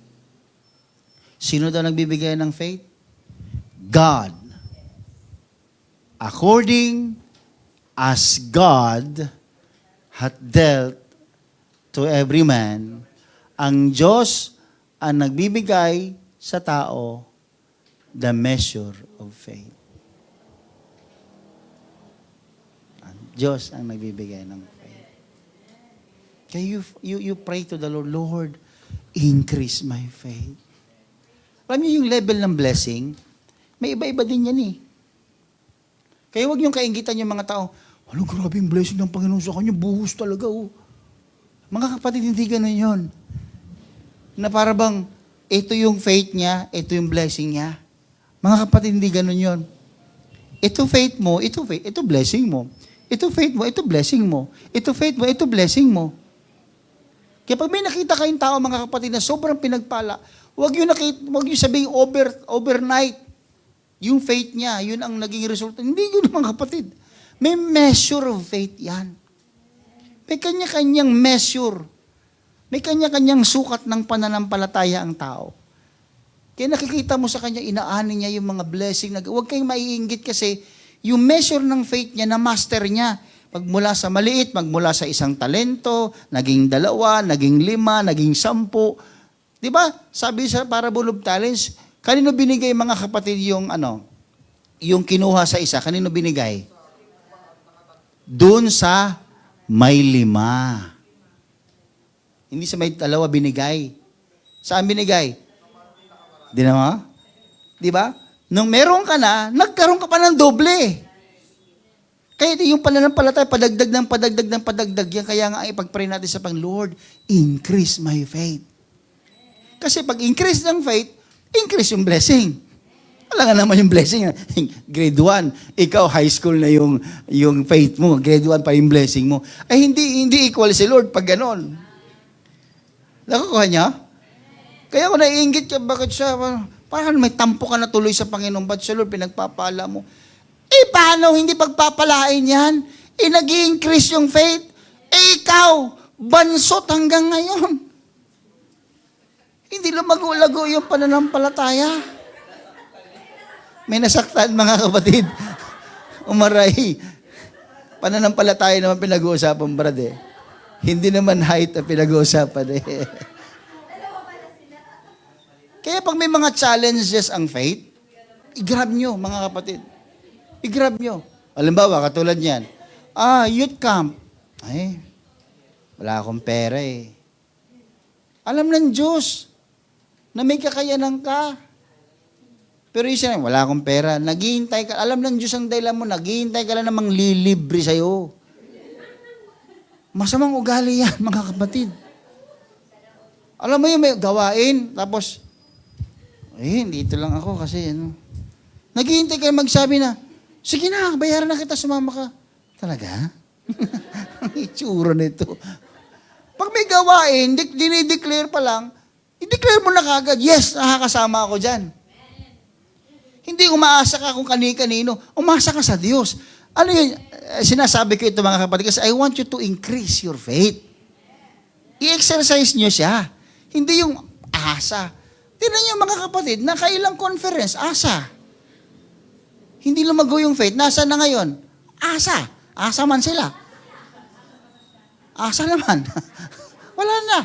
Sino daw nagbibigay ng faith? God. According as God hath dealt to every man, ang Diyos ang nagbibigay sa tao the measure of faith. Ang Diyos ang nagbibigay ng faith. Kaya you pray to the Lord, Lord, increase my faith. Alam niyo yung level ng blessing, may iba-iba din yan eh. Kaya huwag niyong kaingitan yung mga tao, grabe yung blessing ng Panginoon sa kanya, buhos talaga oh. Mga kapatid, hindi ganun yun. Na para bang, ito yung faith niya, ito yung blessing niya. Mga kapatid, hindi ganun yun. Ito faith mo, ito blessing mo. Ito faith mo, ito blessing mo. Ito faith mo, ito blessing mo. Kaya pag may nakita kayong tao, mga kapatid, na sobrang pinagpala, huwag yung sabihin overnight. Yung faith niya, yun ang naging resulta. Hindi yun, mga kapatid. May measure of faith yan. May kanya-kanyang measure. May kanya-kanyang sukat ng pananampalataya ang tao. Kaya nakikita mo sa kanya, inaani niya yung mga blessing. Huwag kayong maiinggit kasi yung measure ng faith niya, na-master niya. Magmula sa maliit, magmula sa isang talento, naging 2, naging 5, naging 10. Di ba? Sabi sa Parable of Talents, kanino binigay mga kapatid yung yung kinuha sa isa? Kanino binigay? Doon sa may 5. Hindi sa may 2 binigay. Saan binigay? Di na Di ba? Nung meron ka na, nagkaroon ka pa ng doble. Kaya yung pananampalataya, padagdag ng padagdag yan. Kaya nga ipag-pray natin sa Lord, increase my faith. Kasi pag increase ng faith, increase yung blessing. Wala nga naman yung blessing. Grade 1, ikaw high school na yung faith mo. Grade 1 pa yung blessing mo. Ay hindi equal si Lord pag ganon. Nakukuha niya? Kaya ako naiinggit ka, bakit siya, parang may tampo ka na tuloy sa Panginoon, ba't siya, Lord, pinagpapala mo? Paano hindi pagpapalain yan? Nag-i-increase yung faith. Ikaw, bansot hanggang ngayon. Hindi lumago-lago yung pananampalataya. May nasaktan, mga kapatid. Umaray. Pananampalataya naman pinag-uusapan, brad eh. Hindi naman height ang pinag-uusapan eh. Kaya pag may mga challenges ang faith, i-grab nyo, mga kapatid. I-grab nyo. Halimbawa, katulad niyan. Youth camp. Ay, wala akong pera eh. Alam ng Diyos na may kakayanan ka. Pero isa na, wala akong pera. Naghihintay ka. Alam ng Diyos ang dahilan mo, naghihintay ka lang namang lilibre sa'yo. Masamang ugali yan, mga kapatid. Alam mo yung may gawain, tapos, dito lang ako kasi naghihintay kayo magsabi na, sige na, bayaran na kita, sumama ka. Talaga? Ang itsura nito. Pag may gawain, dinideclare pa lang, i-declare mo na kagad, yes, nakakasama ako dyan. Hindi umaasa ka kung kani-kanino, umasa ka sa Diyos. Ano yun? Sinasabi ko ito, mga kapatid, kasi I want you to increase your faith. I-exercise nyo siya. Hindi yung asa. Tignan niyo mga kapatid, nakailang conference, asa. Hindi lumago yung faith. Nasa na ngayon? Asa. Asa man sila. Asa naman. Wala na.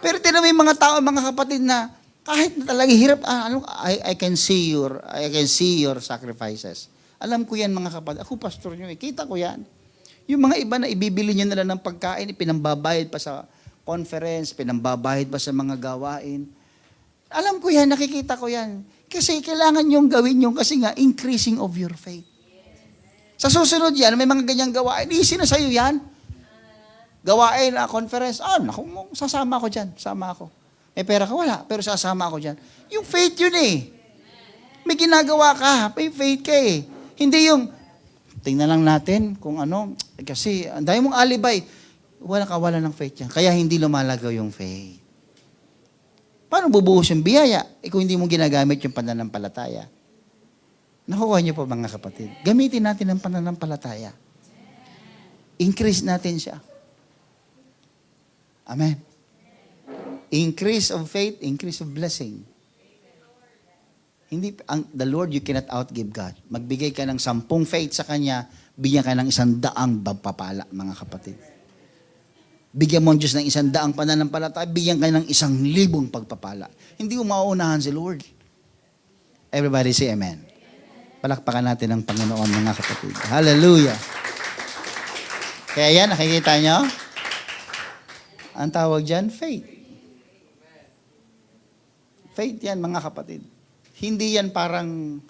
Pero tignan mo yung mga tao, mga kapatid na kahit na talaga hirap, I can see your sacrifices. Alam ko yan, mga kapatid. Ako, pastor nyo, kita ko yan. Yung mga iba na ibibili nyo nila ng pagkain, pinambabayad pa sa conference, pinambabayad pa sa mga gawain. Alam ko yan, nakikita ko yan. Kasi kailangan yung gawin yung kasi nga, increasing of your faith. Sa susunod yan, may mga ganyang gawain, easy na sa'yo yan. Gawain, conference, naku, sasama ako dyan, sama ako. May pera ka, wala, pero sasama ako dyan. Yung faith yun eh. May ginagawa ka, may faith ka eh. Hindi yung, tingnan lang natin kung kasi ang dami mong alibay, wala ng faith yan. Kaya hindi lumalagaw yung faith. Paano bubuhos yung biyaya kung hindi mo ginagamit yung pananampalataya? Nakukuha niyo po, mga kapatid. Gamitin natin ang pananampalataya. Increase natin siya. Amen. Increase of faith, increase of blessing. The Lord, you cannot outgive God. Magbigay ka ng 10 faith sa Kanya, bigyan ka ng 100 pagpapala, mga kapatid. Bigyan mo ang Diyos ng 100 pananampalataya, bigyan ka ng 1,000 pagpapala. Hindi mo mauunahan si Lord. Everybody say amen. Palakpakan natin ang Panginoon, mga kapatid. Hallelujah. Kaya yan, nakikita nyo? Ang tawag dyan, faith. Faith yan, mga kapatid. Hindi yan parang,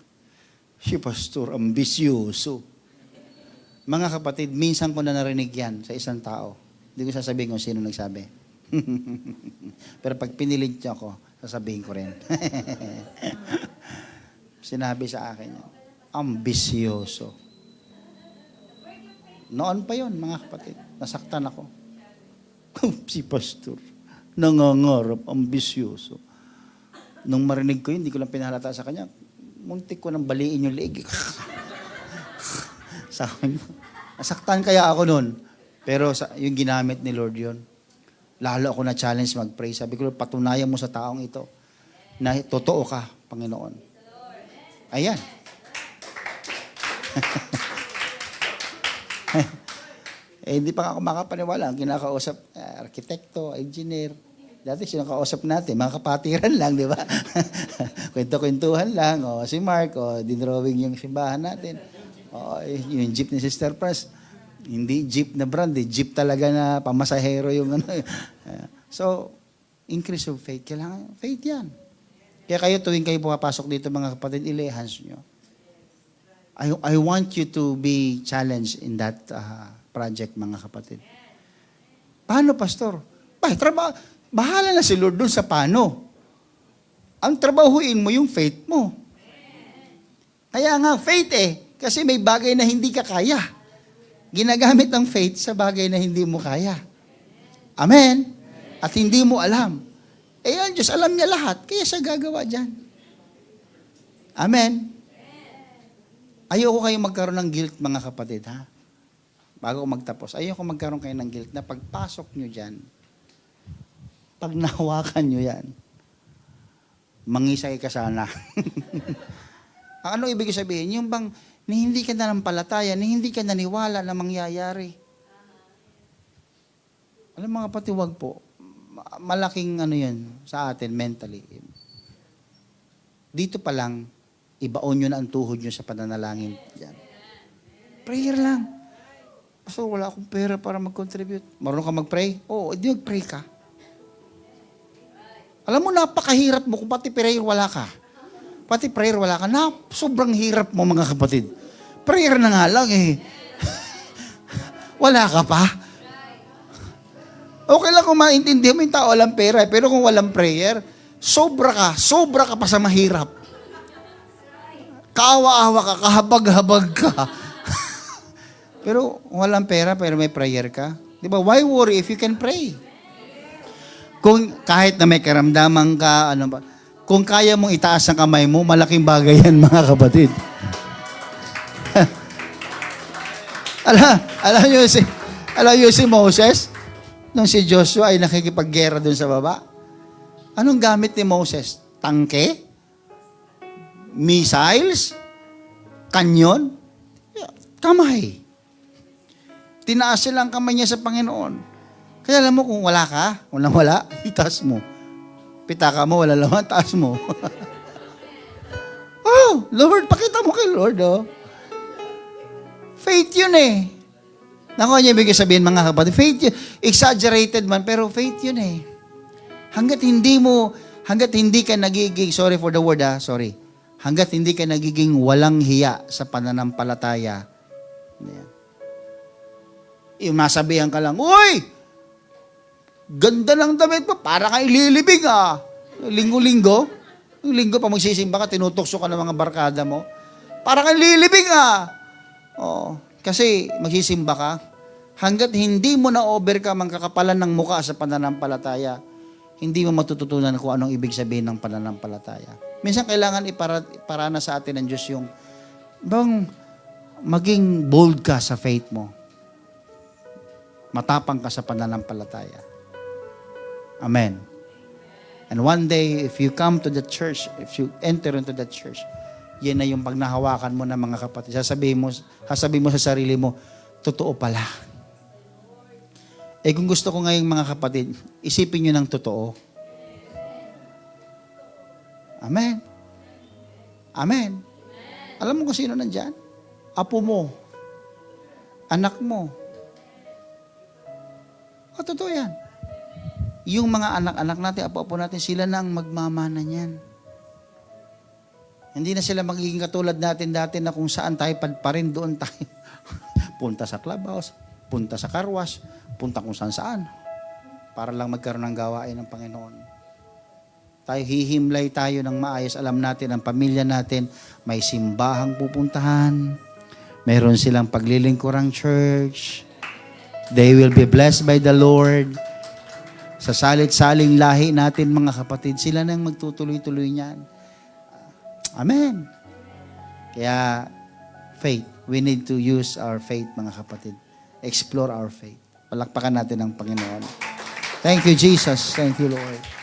si pastor, ambisyoso. Mga kapatid, minsan ko na narinig yan sa isang tao. Hindi ko sasabihin kung sino nagsabi. Pero pag pinilit niya ako, sasabihin ko rin. Sinabi sa akin yan, ambisyoso. Noon pa yon, mga kapatid. Nasaktan ako. Si pastor, nangangarap, ambisyoso. Nung marinig ko yun, hindi ko lang pinahalata sa kanya. Muntik ko nang baliin yung leeg. Sabi ko, nasaktan kaya ako noon. Pero yung ginamit ni Lord yun. Lalo ako na-challenge mag-pray. Sabi ko, patunayan mo sa taong ito na totoo ka, Panginoon. Ayan. Hindi pa ako makapaniwala. Ang kinakausap, arkitekto, engineer. Dati sinakausap natin, mga kapatiran lang, di ba? Kwento-kwentuhan lang. O, si Mark, dinrawing yung simbahan natin. O, yung jeep ni Sister Pras. Hindi jeep na brand, jeep talaga na pamasahero yung ano. So, increase of faith. Kailangan, faith yan. Kaya kayo tuwing kayo pumapasok dito, mga kapatid, ilehans nyo. I want you to be challenged in that project, mga kapatid. Paano, Pastor? Bahala na si Lord doon sa paano. Ang trabahuin mo yung faith mo. Kaya nga, faith kasi may bagay na hindi ka kaya. Ginagamit ang faith sa bagay na hindi mo kaya. Amen? At hindi mo alam. Ang Diyos, alam niya lahat, kaya siya gagawa dyan. Amen? Ayoko kayo magkaroon ng guilt, mga kapatid, ha? Bago ko magtapos, ayoko magkaroon kayo ng guilt na pagpasok nyo dyan, pag nahawakan nyo yan, mangisay ka sana. Ano ibig sabihin? Yung bang hindi ka nanampalataya, hindi ka naniwala na mangyayari. Alam mga kapatid, wag po. Malaking yan sa atin mentally. Dito pa lang, ibaon nyo na ang tuhod nyo sa pananalangin. Yan. Prayer lang. So, wala akong pera para mag-contribute. Marunong ka mag-pray? Oo, hindi mag-pray ka. Alam mo, napakahirap mo kung pati prayer wala ka. Pati prayer wala ka. Sobrang hirap mo, mga kapatid. Prayer na nga lang Wala ka pa. Okay lang kung maintindihan mo yung tao walang pera. Pero kung walang prayer, sobra ka pa sa mahirap. Kaawa-awa ka, kahabag-habag ka. Pero walang pera, pero may prayer ka. Di ba? Why worry if you can pray? Kung kahit na may karamdaman ka, kung kaya mong itaas ang kamay mo, malaking bagay yan, mga kapatid. alam niyo si Moses, nung si Joshua ay nakikipaggera dun sa baba. Anong gamit ni Moses? Tangke? Missiles? Kanyon? Kamay. Tinaas siya lang kamay niya sa Panginoon. Kaya alam mo kung wala ka, wala, itaas mo. Pitaka mo, wala laman, taas mo. Oh, Lord, pakita mo kay Lord, Faith yun Naku, niya ibig sabihin, mga kapatid, faith yun, exaggerated man, pero faith yun Hanggat hindi ka nagiging, sorry for the word hanggat hindi ka nagiging walang hiya sa pananampalataya, yung masabihan ka lang, uy! Ganda ng damit mo, para kang ililibing Linggo-linggo. Yung linggo pa magsisimba ka, tinutokso ka ng mga barkada mo. Para kang ililibing kasi magsisimba ka. Hanggat hindi mo na-overcome ang kakapalan ng muka sa pananampalataya, hindi mo matututunan kung anong ibig sabihin ng pananampalataya. Minsan kailangan iparana sa atin ng Diyos yung maging bold ka sa faith mo. Matapang ka sa pananampalataya. Amen. And one day, if you come to the church, if you enter into the church, yan na yung pag nahawakan mo ng mga kapatid. Sasabihin mo sa sarili mo, totoo pala. Kung gusto ko ngayong mga kapatid, isipin nyo ng totoo. Amen. Amen. Alam mo kung sino nandyan? Apo mo. Anak mo. Totoo yan. Yung mga anak-anak natin, apo-apo natin, sila na ang magmamana niyan. Hindi na sila magiging katulad natin dati na kung saan tayo padparin, doon tayo. Punta sa clubhouse, punta sa car wash, punta kung saan-saan. Para lang magkaroon ng gawain ng Panginoon. Tayo hihimlay tayo ng maayos. Alam natin, ang pamilya natin, may simbahang pupuntahan. Meron silang paglilingkurang church. They will be blessed by the Lord. Sa salit-saling lahi natin, mga kapatid, sila nang magtutuloy-tuloy niyan. Amen. Kaya, faith. We need to use our faith, mga kapatid. Explore our faith. Palakpakan natin ang Panginoon. Thank you, Jesus. Thank you, Lord.